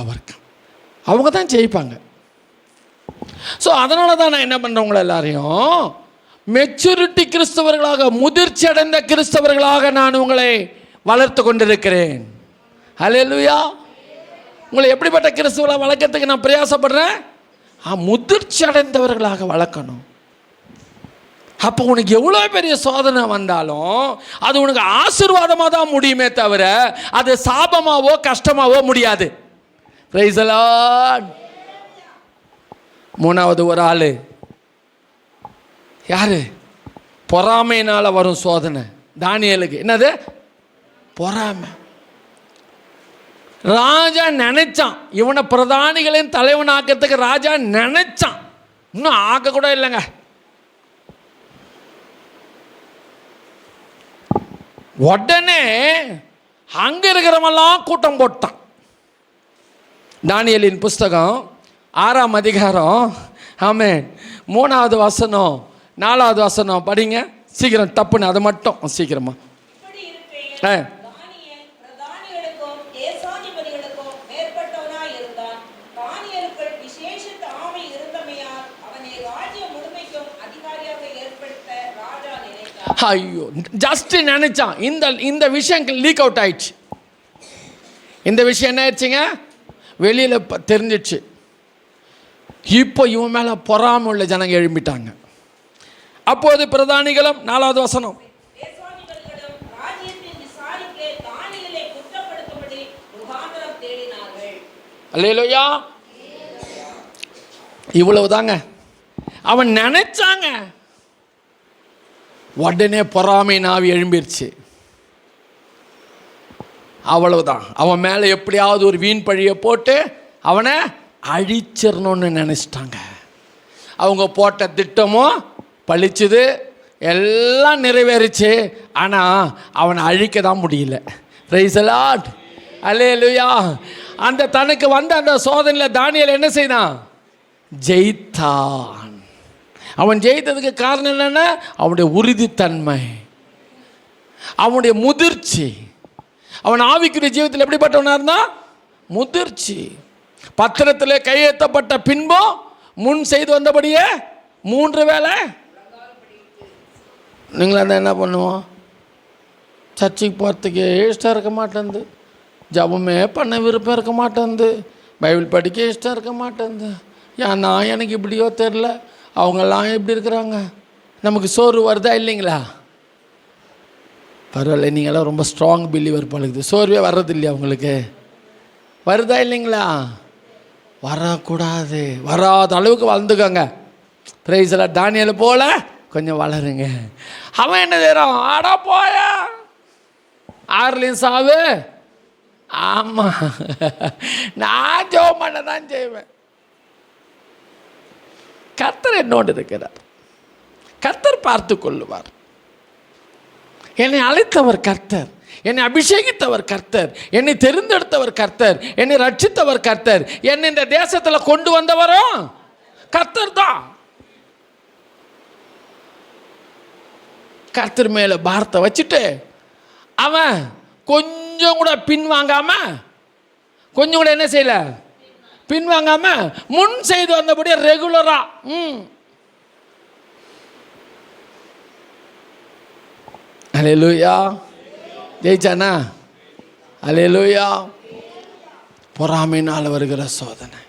overcome. அவங்க தான் ஜெயிப்பாங்க. ஸோ அதனால தான் நான் என்ன பண்ணுறவங்கள எல்லாரையும் மெச்சூரிட்டி கிறிஸ்தவர்களாக, முதிர்ச்சி அடைந்த கிறிஸ்தவர்களாக நான் உங்களை வளர்த்து கொண்டிருக்கிறேன். ஹல்லேலூயா. உங்களை எப்படிப்பட்ட கிறிஸ்தவர்களாக வளர்க்கறதுக்கு நான் பிரயாசப்படுறேன்? முதிர்ச்சி அடைந்தவர்களாக வளர்க்கணும். அப்போ உனக்கு எவ்வளோ பெரிய சோதனை வந்தாலும் அது உனக்கு ஆசீர்வாதமாக தான் முடியுமே தவிர அது சாபமாவோ கஷ்டமாவோ முடியாது. Praise the Lord. 3வது ஒரு ஆள் யாரு? பொறாமையினால் வரும் சோதனை. தானியேலுக்கு என்னது? பொறாமை. ராஜா நினைச்சான் இவனை பிரதானிகளின் தலைவன் ஆக்கிறதுக்கு. ராஜா நினைச்சான், இன்னும் ஆக்க கூட இல்லைங்க. உடனே அங்க இருக்கிறவெல்லாம் கூட்டம் போட்டான். தானியேலின் புஸ்தகம் 6ஆம் அதிகாரம், ஆமென், 3வது வசனம் 4வது வசனம் படிங்க சீக்கிரம். தப்புன்னு அதை மட்டும் சீக்கிரமா. ஐயோ, ஜஸ்ட் நினைச்சான். இந்த விஷயம் லீக் அவுட் ஆயிடுச்சு. இந்த விஷயம் என்ன ஆயிடுச்சுங்க? வெளியில் தெரிஞ்சிடுச்சு. இப்போ இவன் மேலே பொறாமை உள்ள ஜனங்க எழும்பிட்டாங்க. அப்போது பிரதானிகளும், 4வது வசனம், அல்லேலூயா. இவ்வளவு தாங்க அவன் நினைச்சாங்க. உடனே பொறாமை நாவி எழும்பிடுச்சு. அவ்வளவுதான். அவன் மேலே எப்படியாவது ஒரு வீண் பழியை போட்டு அவனை அழிச்சிடணும்னு நினச்சிட்டாங்க. அவங்க போட்ட திட்டமும் பழிச்சுது, எல்லாம் நிறைவேறிச்சு. ஆனால் அவனை அழிக்க தான் முடியல. பிரைஸ் தி லார்ட், அல்லேலூயா. அந்த தனக்கு வந்த அந்த சோதனையில் தானியேல் என்ன செய்தான்? ஜெயித்தான். அவன் ஜெயித்ததுக்கு காரணம் என்னென்னா அவனுடைய உறுதித்தன்மை, அவனுடைய முதிர்ச்சி. அவன் ஆவிக்குரிய ஜீவிதத்தில் எப்படிப்பட்டவனாக இருந்தான்? முதிர்ச்சி. பத்திரத்தில் கையெழுத்தப்பட்ட பின்போ முன் செய்து வந்தபடியே 3 வேளை. நீங்களா இருந்தால் என்ன பண்ணுவோம்? சர்ச்சுக்கு போகிறதுக்கு இஷ்டம் இருக்க மாட்டேங்குது, ஜபமே பண்ண விருப்பம் இருக்க மாட்டேங்குது, பைபிள் படிக்க இஷ்டம் இருக்க மாட்டேங்குது. ஏன்னா எனக்கு இப்படியோ தெரில, அவங்கெல்லாம் எப்படி இருக்கிறாங்க. நமக்கு சோறு வருதா இல்லைங்களா? பரவாயில்ல, நீங்களாம் ரொம்ப ஸ்ட்ராங் பிலீவர் பழகுது. சோர்வே வர்றது இல்லையா உங்களுக்கு? வருதா இல்லைங்களா? வரக்கூடாது. வராத அளவுக்கு வளர்ந்துக்கோங்க. Praise the Lord. தானியேல் போல கொஞ்சம் வளருங்க. அவன் என்ன செய்கிறான்? ஆடா போயா, 6லையும் சாவு. ஆமாம், நான் ஜெபம் பண்ண தான் செய்வேன். கர்த்தர் என்னோடு இருக்கிறார், கர்த்தர் பார்த்து கொள்ளுவார். என்னை அழைத்தவர் கர்த்தர், என்னை அபிஷேகித்தவர் கர்த்தர், என்னை தெரிந்தெடுத்தவர் கர்த்தர், என்னை ரட்சித்தவர் கர்த்தர், என்னை இந்த தேசத்தில் கொண்டு வந்தவரும் கர்த்தர் தான். கர்த்தர் மேலே பாரத்தை வச்சுட்டு அவன் கொஞ்சம் கூட பின்வாங்காம, கொஞ்சம் கூட என்ன செய்யல, பின்வாங்காம முன் செய்து வந்தபடியே ரெகுலரா அல்லேலூயா ஜெயிச்சானா? அல்லேலூயா. பொறாமையினால் வருகிற சோதனை.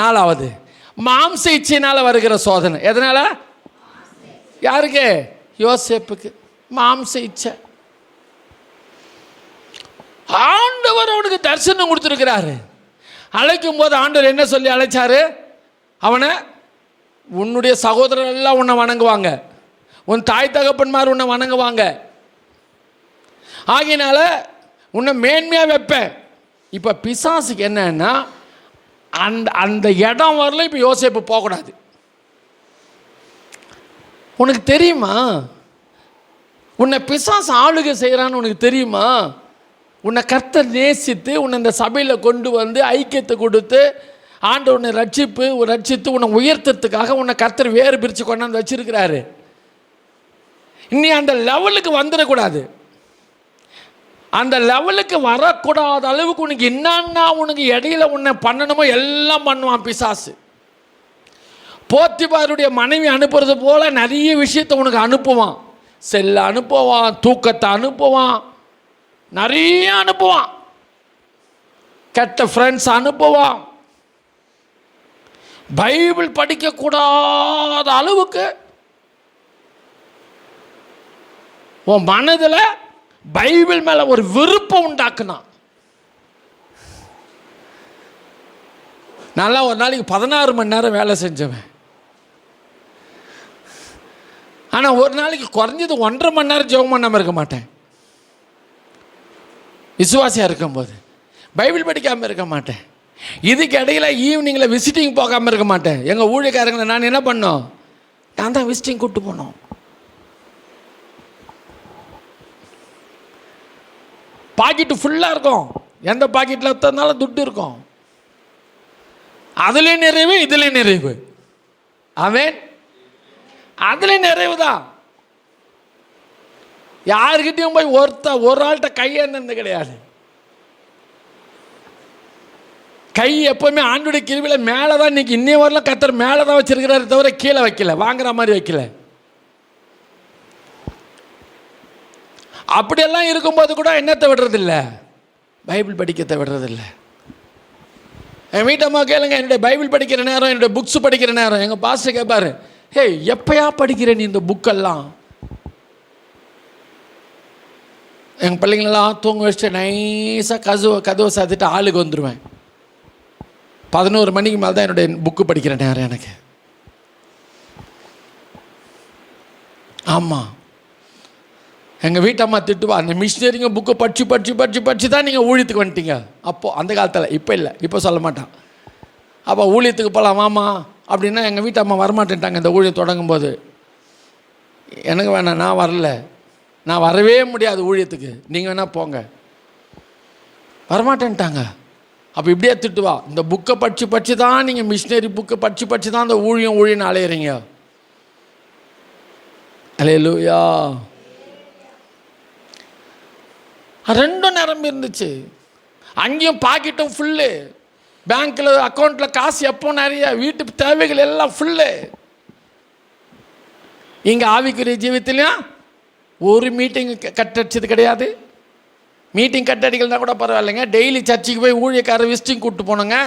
4வது மாம்ச இச்சையினால் வருகிற சோதனை. எதனால? யாருக்கு? யோசேப்புக்கு மாம்ச இச்சை. ஆண்டவர் அவனுக்கு தரிசனம் கொடுத்துருக்கிறாரு. அழைக்கும் போது ஆண்டவர் என்ன சொல்லி அழைச்சாரு? அவனை, உன்னுடைய சகோதரர் எல்லாம் உன்னை வணங்குவாங்க, உன் தாய் தகப்பன்மார் உன்னை வணங்குவாங்க, ஆகையினால உன்னை மேன்மையாக வைப்பேன். இப்போ பிசாசுக்கு என்னன்னா, அந்த இடம் வரல இப்போ யோசேப்பு போகக்கூடாது. உனக்கு தெரியுமா உன்னை பிசாசு ஆளுகை செய்கிறான்னு உனக்கு தெரியுமா? உன்னை கர்த்தர் நேசித்து உன்னை இந்த சபையில் கொண்டு வந்து ஐக்கியத்தை கொடுத்து ஆண்டவர் உன்னை ரட்சித்து உன்னை உயர்த்துறதுக்காக உன்னை கர்த்தர் வேறு பிரித்து கொண்டாந்து வச்சிருக்கிறாரு. நீ அந்த லெவலுக்கு வந்துடக்கூடாது. அந்த லெவலுக்கு வரக்கூடாத அளவுக்கு உனக்கு என்னன்னா உனக்கு இடையில உன்னை பண்ணணுமோ எல்லாம் பண்ணுவான் பிசாசு. போத்திபாருடைய மனைவி அனுப்புறது போல நிறைய விஷயத்தை உனக்கு அனுப்புவான். செல்ல அனுப்புவான், தூக்கத்தை அனுப்புவான், நிறைய அனுப்புவான், கெட்ட ஃப்ரெண்ட்ஸ் அனுப்புவான். பைபிள் படிக்கக்கூடாத அளவுக்கு உன் மனதில் பைபிள் மேலே ஒரு விருப்பம் உண்டாக்குனான். நல்லா ஒரு நாளைக்கு 16 மணி நேரம் வேலை செஞ்சவன். ஆனால் ஒரு நாளைக்கு குறைஞ்சது 1.5 மணி நேரம் ஜெபம் பண்ணாமல் இருக்க மாட்டேன். விசுவாசியாக இருக்கும்போது பைபிள் படிக்காமல் இருக்க மாட்டேன். இதுக்கு இடையில ஈவினிங்கில் விசிட்டிங் போகாமல் இருக்க மாட்டேன். எங்கள் ஊழியக்காரங்களை நான் என்ன பண்ணோம், நான் தான் விசிட்டிங் கூப்பிட்டு போனோம். பாக்கெட்டு ஃபுல்லாக இருக்கும். எந்த பாக்கெட்டில் தந்தாலும் துட்டு இருக்கும். அதுலேயும் நிறைவு, இதுலேயும் நிறைவு. ஆமென். அதுலேயும் நிறைவு தான். யாருக்கிட்டையும் போய் ஒரு ஆள்கிட்ட கையேந்தது கிடையாது. கை எப்போவுமே ஆண்டுடைய கிருபையில் மேலே தான். இன்னைக்கு இன்னைய வரலாம் கர்த்தர் மேலே தான் வச்சிருக்கிறாரு, தவிர கீழே வைக்கல, வாங்குற மாதிரி வைக்கல. அப்படியெல்லாம் இருக்கும்போது கூட என்னத்தை விடுறதில்லை, பைபிள் படிக்கத்தை விடுறதில்லை. என் வீட்டம்மா கேளுங்க, என்னுடைய பைபிள் படிக்கிற நேரம், என்னுடைய புக்ஸ் படிக்கிற நேரம், எங்கள் பாஸ்டர் கேட்பாரு, ஹே எப்பயா படிக்கிற நீ இந்த புக்கெல்லாம்? எங்கள் பிள்ளைங்களெல்லாம் தூங்க வச்சுட்டு நைஸாக கதவை சாத்திட்டு ஆளுக்கு வந்துடுவேன். 11 மணிக்கு மேலே தான் என்னுடைய புக்கு படிக்கிற நேரம் எனக்கு. ஆமாம், எங்கள் வீட்டம்மா திட்டுவா, அந்த மிஷினரிங்க புக்கை படித்து தான் நீங்கள் ஊழியத்துக்கு வந்துட்டீங்க. அப்போது அந்த காலத்தில், இப்போ இல்லை, இப்போ சொல்ல மாட்டான். அப்போ ஊழியத்துக்கு போகலாம் வாமா அப்படின்னா எங்கள் வீட்டம்மா வரமாட்டேன்ட்டாங்க. இந்த ஊழியம் தொடங்கும்போது எனக்கு வேணாம், நான் வரல, நான் வரவே முடியாது ஊழியத்துக்கு, நீங்கள் வேணால் போங்க, வரமாட்டேன்ட்டாங்க. அப்போ இப்படியே திட்டுவா, இந்த புக்கை படித்து தான் நீங்கள் மிஷினரி புக்கை படித்து தான் அந்த ஊழியம் அலையிறீங்க. அல்லேலூயா. ரெண்டும் நிரம்பி இருந்துச்சு. அங்கேயும் பாக்கெட்டும் ஃபுல்லு, பேங்க்கில் அக்கௌண்ட்டில் காசு எப்போ நிறைய, வீட்டு தேவைகள் எல்லாம் ஃபுல்லு. இங்கே ஆவிக்குரிய ஜீவித்திலையும் ஒரு மீட்டிங் கட்டடிச்சது கிடையாது. மீட்டிங் கட்டடிகள் தான் கூட பரவாயில்லைங்க, டெய்லி சர்ச்சுக்கு போய் ஊழியக்காரர் விசிட்டிங் கூப்பிட்டு போனோங்க.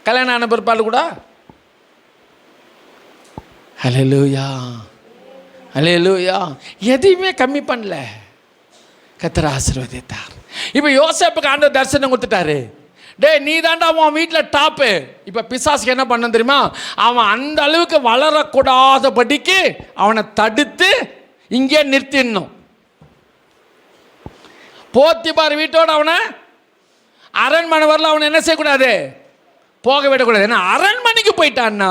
கல்யாணம் ஆன பிற்பாடு கூட. அல்லேலூயா, அல்லேலூயா. எதையுமே கம்மி பண்ணல, கர்த்தர் ஆசீர்வதித்தார். இப்போ யோசேப்புக்கு ஆண்டவர் தரிசனம் கொடுத்துட்டாரு. டே நீ தாண்டா அவன் வீட்டில் டாப்பு. இப்போ பிசாசுக்கு என்ன பண்ண தெரியுமா, அவன் அந்த அளவுக்கு வளரக்கூடாதபடிக்கு அவனை தடுத்து இங்கே நிறுத்திடணும். போத்திபார் வீட்டோடு அவனை அரண்மனை வரல அவனை என்ன செய்யக்கூடாது, போக விடக்கூடாது. ஏன்னா அரண்மனைக்கு போயிட்டான்னா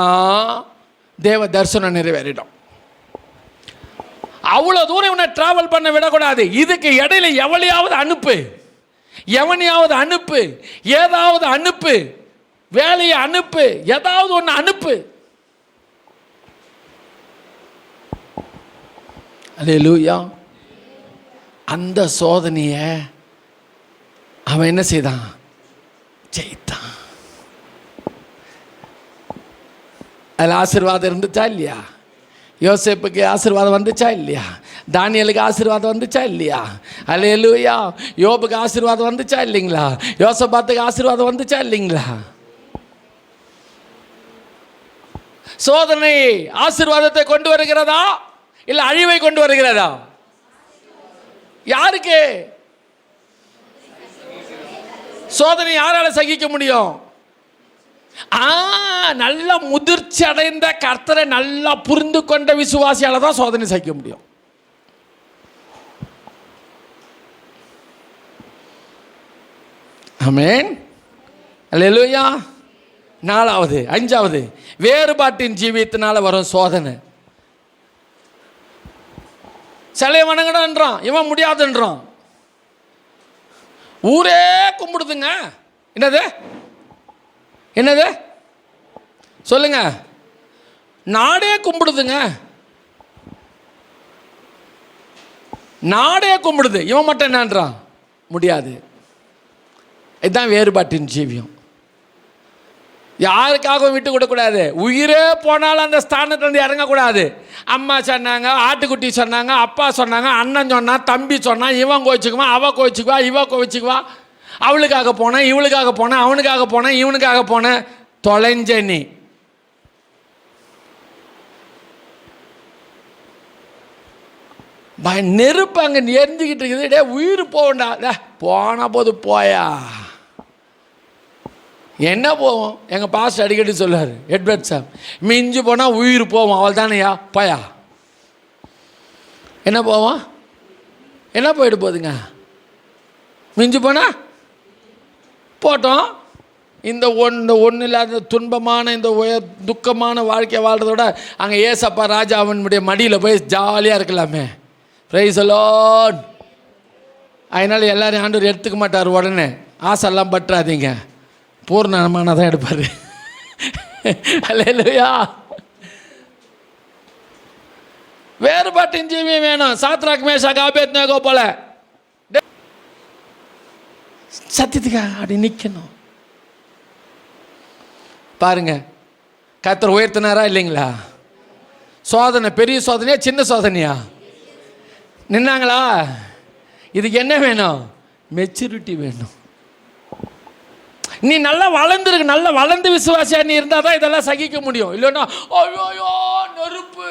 தேவ தரிசனம் நிறைவேறிடும். அவ்வளோ தூரம் இவனை டிராவல் பண்ண விடக்கூடாது. இதுக்கு இடையில எவனையாவது அனுப்பு, ஏதாவது அனுப்பு, வேலையை அனுப்பு, ஏதாவது ஒன்று அனுப்பு. அல்லேலூயா. அந்த சோதனையை அவன் என்ன செய்தான்? ஜெயித்தான். அதில் ஆசீர்வாதம் இருந்துச்சா இல்லையா? யோசேப்புக்கு ஆசீர்வாதம் வந்துச்சா இல்லையா? தானியலுக்கு ஆசீர்வாதம் வந்துச்சா இல்லையா? அல்லேலூயா. யோபுக்கு ஆசீர்வாதம் வந்துச்சா இல்லைங்களா? யோசபாத்துக்கு ஆசீர்வாதம் வந்துச்சா இல்லைங்களா? சோதனை ஆசீர்வாதத்தை கொண்டு வருகிறதா இல்லை அழிவை கொண்டு வருகிறதா? யாருக்கு? சோதனை யாரால சகிக்க முடியும்? நல்ல முதிர்ச்சி அடைந்த கர்த்தரை நல்லா புரிந்து கொண்ட விசுவாசியால தான் சோதனை சகிக்க முடியும். ஆமென். அல்லேலூயா. 4வது 5வது வேறுபாட்டின் ஜீவியத்தினால வரும் சோதனை. சிலையை வணங்கடான்றான், இவன் முடியாதுன்றான். ஊரே கும்பிடுதுங்க. என்னது என்னது சொல்லுங்க? நாடே கும்பிடுதுங்க. நாடே கும்பிடுது, இவன் மட்டும் என்னன்றான்? முடியாது. இதுதான் வேறுபாட்டின் ஜீவியம். யாருக்காகவும் விட்டு கொடுக்கூடாது. உயிரே போனாலும் அந்த ஸ்தானத்துலேருந்து இறங்கக்கூடாது. அம்மா சொன்னாங்க, ஆட்டுக்குட்டி சொன்னாங்க, அப்பா சொன்னாங்க, அண்ணன் சொன்னான், தம்பி சொன்னான், இவன் கோச்சிக்குவான், அவ கோச்சிக்குவா, இவ கோச்சிக்குவா, அவளுக்காக போனேன், இவளுக்காக போனேன், அவனுக்காக போனேன், இவனுக்காக போனேன். தொலைஞ்ச நீ. நெருப்பு அங்கே எரிஞ்சுக்கிட்டு இருக்குது. டே உயிர் போகண்டா. போன போது போயா என்ன போவோம்? எங்கள் பாஸ்டர் அடிக்கடி சொல்லுவார், எட்வர்ட் சார், மிஞ்சு போனால் உயிர் போவோம், அவள் தானேயா போயா. என்ன போவோம்? என்ன போயிட்டு போகுதுங்க? மிஞ்சு போனால் போட்டோம். இந்த ஒன்று இல்லாத துன்பமான இந்த துக்கமான வாழ்க்கையை வாழ்கிறதோட அங்கே ஏசப்பா ராஜா அவனுடைய மடியில் போய் ஜாலியாக இருக்கலாமே. Praise the Lord. அதனால் எல்லோரும் ஆண்டவர் எடுத்துக்க மாட்டார். உடனே ஆசைலாம் பற்றாதீங்க, பூர்ணமான தான் எடுப்பார். அல்லேலூயா. வேறுபாட்டின் ஜீவியம் வேணும். சாத்ராக் மேஷாக் ஆபேத்நேகோ போல சத்தியத்துக்காக அப்படி நிற்கணும். பாருங்க, கர்த்தர் உயர்த்தினாரா இல்லைங்களா? சோதனை பெரிய சோதனையா சின்ன சோதனையா? நின்னாங்களா? இதுக்கு என்ன வேணும்? மெச்சூரிட்டி வேணும். நீ நல்லா வளர்ந்துருக்கு, நல்லா வளர்ந்து விசுவாசியா நீ இருந்தால் தான் இதெல்லாம் சகிக்க முடியும். இல்லைன்னா ஐயோ நெருப்பு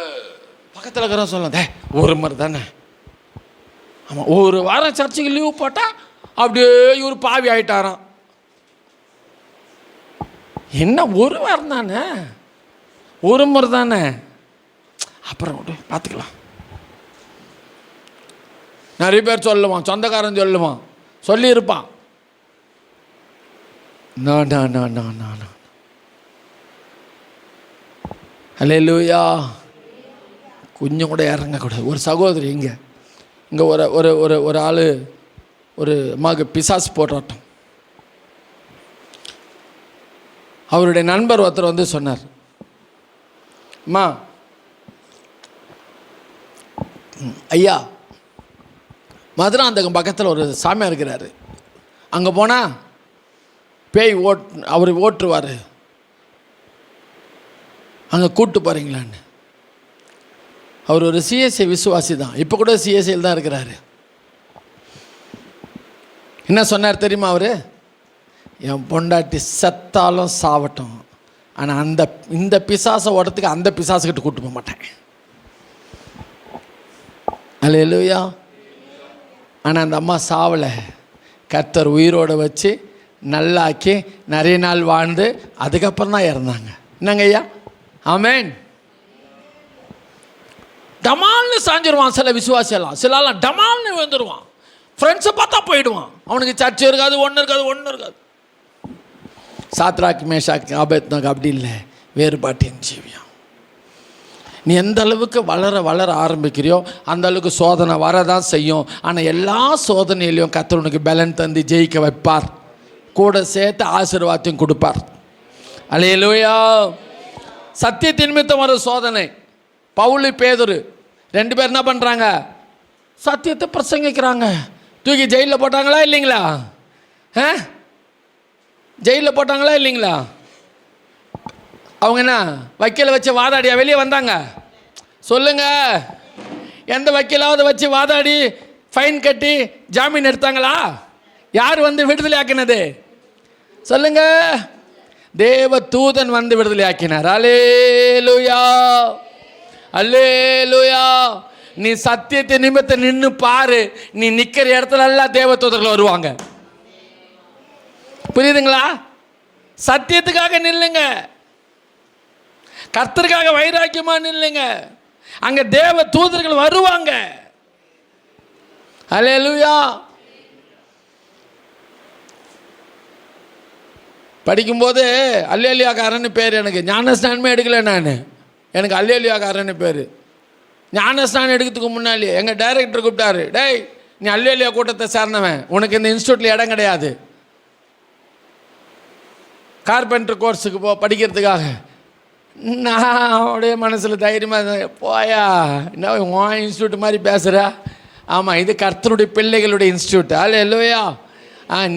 பக்கத்தில் இருக்கிற சொல்லுங்க, ஒரு மாதிரி தானே. ஆமாம், ஒரு வாரம் சர்ச்சுக்கு லீவு போட்டால் அப்படியே இவர் பாவி ஆகிட்டாராம். என்ன ஒரு வாரம் தானே, ஒரு முறை தானே, அப்புறம் பார்த்துக்கலாம். நிறைய பேர் சொல்லுவான், சொந்தக்காரன் சொல்லுவான், சொல்லியிருப்பான். அல்லேலூயா. கொஞ்சம் கூட இறங்கக்கூடாது. ஒரு சகோதரி இங்கே ஒரு ஒரு ஒரு ஒரு ஆள் ஒரு அம்மாவுக்கு பிசாசு போராட்டம். அவருடைய நண்பர் ஒருத்தர் வந்து சொன்னார், அம்மா ஐயா மதுராந்தகம் பக்கத்தில் ஒரு சாமியார் இருக்கிறாரு, அங்கே போனால் பேய் அவர் ஓட்டுருவார், அங்கே கூப்பிட்டு போகிறீங்களான்னு. அவர் ஒரு சிஎஸ்ஐ விசுவாசி தான், இப்போ கூட சிஎஸ்ஐயில் தான் இருக்கிறாரு. என்ன சொன்னார் தெரியுமா? அவர், என் பொண்டாட்டி செத்தாலும் சாவட்டும், ஆனால் இந்த பிசாசை ஓட்டத்துக்கு அந்த பிசாசுக்கிட்ட கூப்பிட்டு போக மாட்டேன். அல்லேலூயா. ஆனால் அந்த அம்மா சாவலை, கர்த்தர் உயிரோடு வச்சு நல்லாக்கி நிறைய நாள் வாழ்ந்து அதுக்கப்புறம் தான் இறந்தாங்க. என்னங்க ஐயா? ஆமேன். டமால்னு சாஞ்சிருவான் சில விசுவாசியெல்லாம், சிலலாம் டமால்னு வந்துடுவான். ஃப்ரெண்ட்ஸை பார்த்தா போயிடுவான், அவனுக்கு சர்ச்சை இருக்காது, ஒன்று இருக்காது. சாத்ராக் மேஷாக் ஆபேத்நேகோ அப்படி இல்லை, வேறுபாட்டின் ஜீவியம். நீ எந்த அளவுக்கு வளர ஆரம்பிக்கிறியோ அந்த அளவுக்கு சோதனை வரதான் செய்யும். ஆனால் எல்லா சோதனையிலையும் கர்த்தர் உனக்கு பலன் தந்து ஜெயிக்க வைப்பார், கூட சேர்த்து ஆசீர்வாதத்தையும் கொடுப்பார். அல்லேலூயா. சத்தியத்தின் நிமித்தம் வரும் சோதனை. பவுல் பேதுரு 2 பேர் என்ன பண்ணுறாங்க? சத்தியத்தை பிரசங்கிக்கிறாங்க. தூக்கி ஜெயிலில் போட்டாங்களா இல்லைங்களா? ஜெயிலில் போட்டாங்களா இல்லைங்களா? அவங்க என்ன வக்கீலை வச்சு வாதாடியா வெளியே வந்தாங்க? சொல்லுங்க. எந்த வக்கீலாவது வச்சு வாதாடி ஃபைன் கட்டி ஜாமீன் எடுத்தாங்களா? யார் வந்து விடுதலை ஆக்கினது? சொல்லுங்க. தேவ தூதன் வந்து விடுதலை ஆக்கினார். அல்லேலூயா, அல்லேலூயா. நீ சத்தியத்தை நிமித்த நின்று பாரு, நீ நிக்கிற இடத்துல எல்லாம் தேவ தூதர்கள் வருவாங்க. புரியுதுங்களா? சத்தியத்துக்காக நில்லுங்க, கர்த்தருக்காக வைராக்கியமா நில்லுங்க, அங்க தேவ தூதர்கள் வருவாங்க. அல்லேலூயா. படிக்கும்போது அல்லேலூயாக்காரன்னு பேர். எனக்கு ஞானஸ்நானமே எடுக்கல நான். எனக்கு அல்லேலூயாக்காரன்னு பேர். ஞானஸ்நானம் எடுக்கிறதுக்கு முன்னாடி எங்கள் டைரக்டர் கூப்பிட்டாரு, டேய் நீ அல்லேலூயா கூட்டத்தை சேர்ந்தவன், உனக்கு இந்த இன்ஸ்டியூட்டில் இடம் கிடையாது, கார்பெண்டர் கோர்ஸுக்கு படிக்கிறதுக்காக. நான் அவருடைய மனசில் தைரியமாக, போயா என்ன உன் இன்ஸ்டியூட் மாதிரி பேசுகிற? ஆமாம், இது கர்த்தருடைய பிள்ளைகளுடைய இன்ஸ்டியூட். அல்லேலூயா.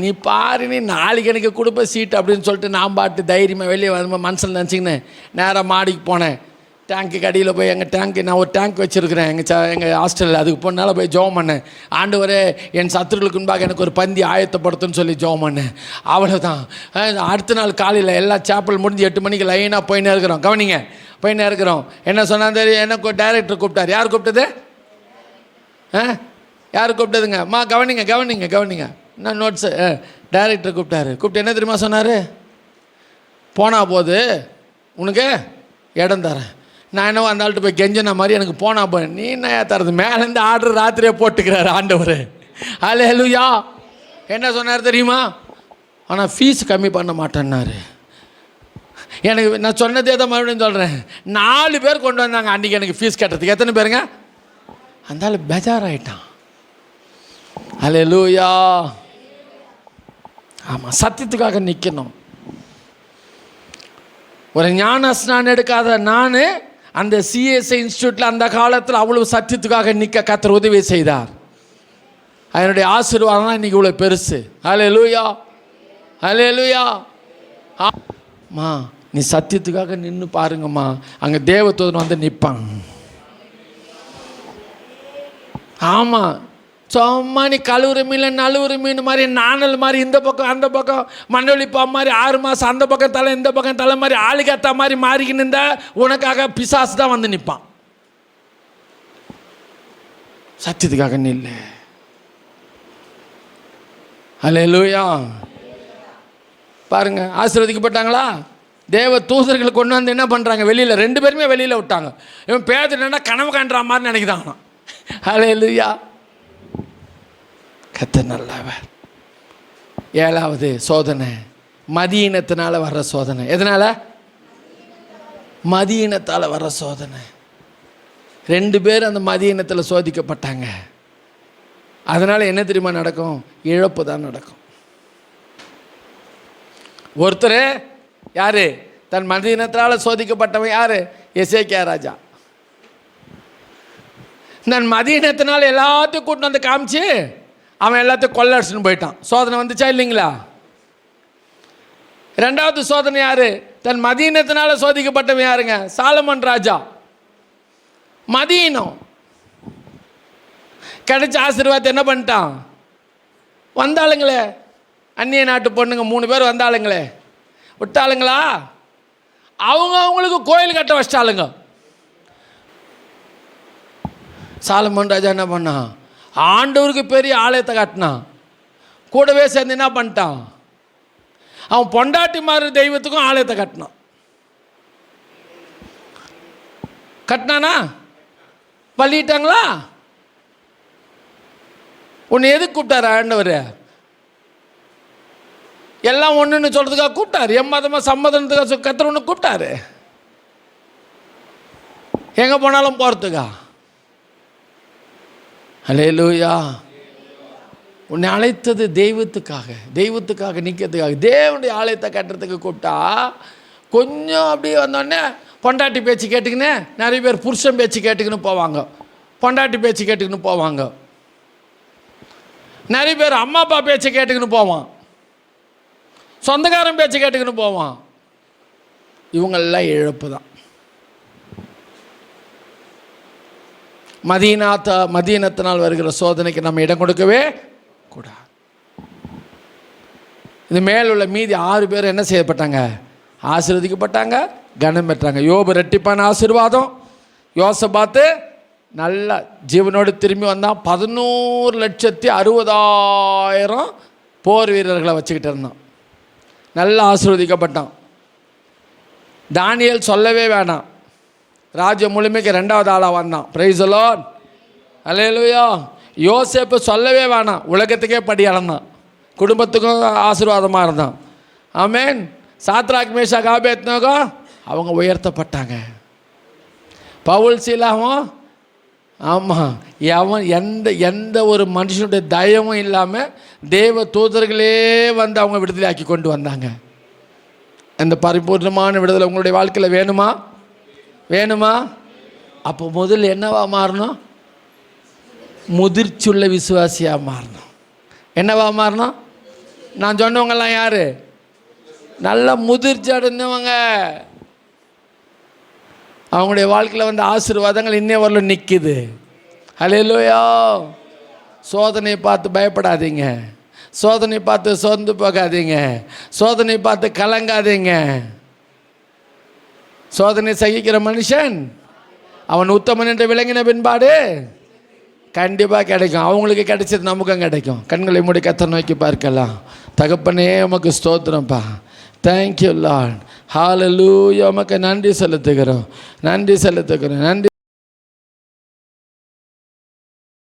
நீ பாரு, நீ நாளைக்கு எனக்கு கொடுப்ப சீட் அப்படின்னு சொல்லிட்டு நான் பாட்டு தைரியமாக வெளியே வந்து மனசில் நினச்சிக்கின்னு நேராக மாடிக்கு போனேன். டேங்க்கு கடியில் போய் எங்கள் டேங்க்கு, நான் ஒரு டேங்க் வச்சுருக்கிறேன் எங்கள் ஹாஸ்டலில், அதுக்கு போனால போய் ஜெபம் பண்ணேன். ஆண்டவரே என் சத்துருக்களுக்கு முன்பாக எனக்கு ஒரு பந்தி ஆயத்தப்படுத்துன்னு சொல்லி ஜெபம் பண்ணேன். அவ்வளோதான். அடுத்த நாள் காலையில் எல்லா சாப்பல் முடிஞ்சு 8 மணிக்கு லைனாக போயின்னே இருக்கிறோம். கவனிங்க, போயின்னே இருக்கிறோம். என்ன சொன்னா தெரியும்? எனக்கு டைரக்டர் கூப்பிட்டார். யார் கூப்பிட்டது? யார் கூப்பிட்டதுங்க? அம்மா கவனிங்க கவனிங்க கவனிங்க, நான் நோட்ஸு. டைரக்டர் கூப்பிட்டாரு. கூப்பிட்டு என்ன தெரியுமா சொன்னார்? போனா போது உனக்கு இடம் தரேன். நான் என்னவோ அந்த ஆள்கிட்ட போய் கெஞ்சின மாதிரி எனக்கு போனா போய், நீ என்ன தரது? மேலேருந்து ஆர்டர் ராத்திரியே போட்டுக்கிறாரு ஆண்டவர். அல்லேலூயா. என்ன சொன்னார் தெரியுமா? ஆனால் ஃபீஸ் கம்மி பண்ண மாட்டேன்னாரு. எனக்கு நான் சொன்னதே தான் மறுபடியும் சொல்கிறேன். 4 பேர் கொண்டு வந்தாங்க அன்றைக்கி எனக்கு ஃபீஸ் கட்டுறதுக்கு. எத்தனை பேருங்க? அந்த ஆள் பேஜாராயிட்டான். அல்லேலூயா. ஆமாம், சத்தியத்துக்காக நிற்கணும். ஒரு ஞான ஸ்நானம் எடுக்காத நான் அந்த சிஎஸ்ஐ இன்ஸ்டியூட்டில் அந்த காலத்தில் அவ்வளவு சத்தியத்துக்காக நிற்க கர்த்தர் உதவி செய்தார். அதனுடைய ஆசீர்வாதம் தான் இன்றைக்கி இவ்வளோ பெருசு. அல்லேலூயா, அல்லேலூயா. அம்மா நீ சத்தியத்துக்காக நின்று பாருங்கம்மா, அங்கே தேவதூதன் வந்து நிற்பான். ஆமாம், சும்மா நீ கழுவுற மீன் நழுவுற மீன் மாதிரி, நாணல் மாதிரி இந்த பக்கம் அந்த பக்கம், மண்ணொழிப்பா மாதிரி 6 மாதம் அந்த பக்கம் தலை இந்த பக்கம் தலை மாதிரி ஆளுக்கத்தா மாதிரி மாறிக்கின்னு இருந்தா உனக்காக பிசாசு தான் வந்து நிற்பான். சத்தியத்துக்காக நில்லு. அல்லேலூயா. பாருங்க, ஆசீர்வதிக்கப்பட்டாங்களா? தேவ தூதர்கள் கொண்டு வந்து என்ன பண்ணுறாங்க? வெளியில் 2 பேருமே வெளியில் விட்டாங்க. இவன் பேதுனா கனவு காண்ற மாதிரி நினைக்கிறான். அல்லேலூயா. கர்த்தர் நல்லவர். 7வது சோதனை மதியினத்தினால வர்ற சோதனை. எதனால்? மதியினத்தால் வர்ற சோதனை. 2 பேர் அந்த மதியினத்தில் சோதிக்கப்பட்டாங்க. அதனால் என்ன தெரியுமா நடக்கும்? இழப்பு தான் நடக்கும். ஒருத்தர் யார்? தன் மதியினத்தால் சோதிக்கப்பட்டவன் யார்? எசேக்கியா ராஜா. நான் மதியினத்தினால எல்லாத்தையும் கூட்டு வந்து காமிச்சு அவன் எல்லாத்தையும் கொள்ளடிச்சுன்னு போயிட்டான். சோதனை வந்துச்சா இல்லைங்களா? 2வது சோதனை யாரு? தன் மதீனத்தினால சோதிக்கப்பட்டவன் யாருங்க? சாலமன் ராஜா. மதீனம் கிடைச்ச ஆசீர்வாதத்தை என்ன பண்ணிட்டான்? வந்தாளுங்களே அந்நிய நாட்டு பொண்ணுங்க 3 பேர் வந்தாளுங்களே, விட்டாளுங்களா? அவங்களுக்கு கோயில் கட்ட வச்சிட்டாளுங்க. சாலமன் ராஜா என்ன பண்ணான்? ஆண்டவருக்கு பெரிய ஆலயத்தை கட்டினான். கூடவே சேர்ந்து என்ன பண்ணிட்டான்? அவன் பொண்டாட்டி மாதிரி தெய்வத்துக்கும் ஆலயத்தை கட்டினான். கட்டினானா? பள்ளிட்டாங்களா? உன்னை எதுக்கு கூப்பிட்டாரு ஆண்டவர்? எல்லாம் ஒன்றுன்னு சொல்கிறதுக்காக கூப்பிட்டாரு. எம்மதமாக சம்மதனத்துக்காக கர்த்தர் ஒன்று கூப்பிட்டாரு. எங்கே போனாலும் போகிறதுக்கா? அல்லேலூயா. உன்னை அழைத்தது தெய்வத்துக்காக, தெய்வத்துக்காக நிற்கிறதுக்காக. தேவனுடைய ஆலயத்தை கட்டுறதுக்கு கூப்பிட்டா கொஞ்சம் அப்படியே வந்தோடனே பொண்டாட்டி பேச்சு கேட்டுக்கின்னு நிறைய பேர் புருஷன் பேச்சு கேட்டுக்கின்னு போவாங்க. பொண்டாட்டி பேச்சு கேட்டுக்கின்னு போவாங்க. நிறைய பேர் அம்மா அப்பா பேச்சை கேட்டுக்கின்னு போவான், சொந்தக்காரன் பேச்சை கேட்டுக்கின்னு போவான். இவங்கெல்லாம் இழப்பு தான். மதீனத்தினால் வருகிற சோதனைக்கு நம்ம இடம் கொடுக்கவே கூடாது. இது மேல் உள்ள மீதி 6 பேர் என்ன செய்யப்பட்டாங்க? ஆசீர்வதிக்கப்பட்டாங்க, கனம் பெற்றாங்க. யோபு ரெட்டிப்பான ஆசீர்வாதம். யோசபாத்து நல்ல ஜீவனோடு திரும்பி வந்தான். 11,60,000 போர் வீரர்களை வச்சுக்கிட்டு இருந்தான். நல்லா ஆசீர்வதிக்கப்பட்டான். தானியேல் சொல்லவே வேணாம், ராஜ்யம் முழுமைக்கு 2வது ஆளாக வந்தான். பிரைஸ் தி லார்ட், அல்லேலூயா. யோசேப்பு சொல்லவே வேணாம், உலகத்துக்கே படி அளந்தான், குடும்பத்துக்கும் ஆசீர்வாதமாக இருந்தான். ஆமென். சாத்ராக் மேஷாக் ஆபேத்நேகோ அவங்க உயர்த்தப்பட்டாங்க. பவுல் சீலாவும் ஆமாம், எந்த ஒரு மனுஷனுடைய தயவும் இல்லாமல் தேவ தூதர்களே வந்து அவங்க விடுதலை ஆக்கி கொண்டு வந்தாங்க. அந்த பரிபூர்ணமான விடுதலை உங்களுடைய வாழ்க்கையில் வேணுமா? அப்போ முதல்ல என்னவா மாறணும்? முதிர்ச்சியுள்ள விசுவாசியாக மாறணும். என்னவா மாறணும்? நான் சொன்னவங்கெல்லாம் யார்? நல்ல முதிர்ச்சி அடைந்தவங்க. அவங்களுடைய வாழ்க்கையில் வந்து ஆசீர்வாதங்கள் இன்னே வரலும் நிற்கிது. ஹல்லேலூயா. சோதனையை பார்த்து பயப்படாதீங்க, சோதனை பார்த்து சோர்ந்து போகாதீங்க, சோதனை பார்த்து கலங்காதீங்க. சோதனை சகிக்கிற மனுஷன் அவன் உத்தமன் என்று விளங்கின பின்பாடு கண்டிப்பாக கிடைக்கும். அவங்களுக்கு கிடைச்சது நமக்கும் கிடைக்கும். கண்களை மூடி கர்த்தரை நோக்கி பார்க்கலாம். தகப்பனே உமக்கு ஸ்தோத்திரம்ப்பா. Thank you Lord. ஹல்லேலூயா. உமக்கு நன்றி செலுத்துகிறோம்.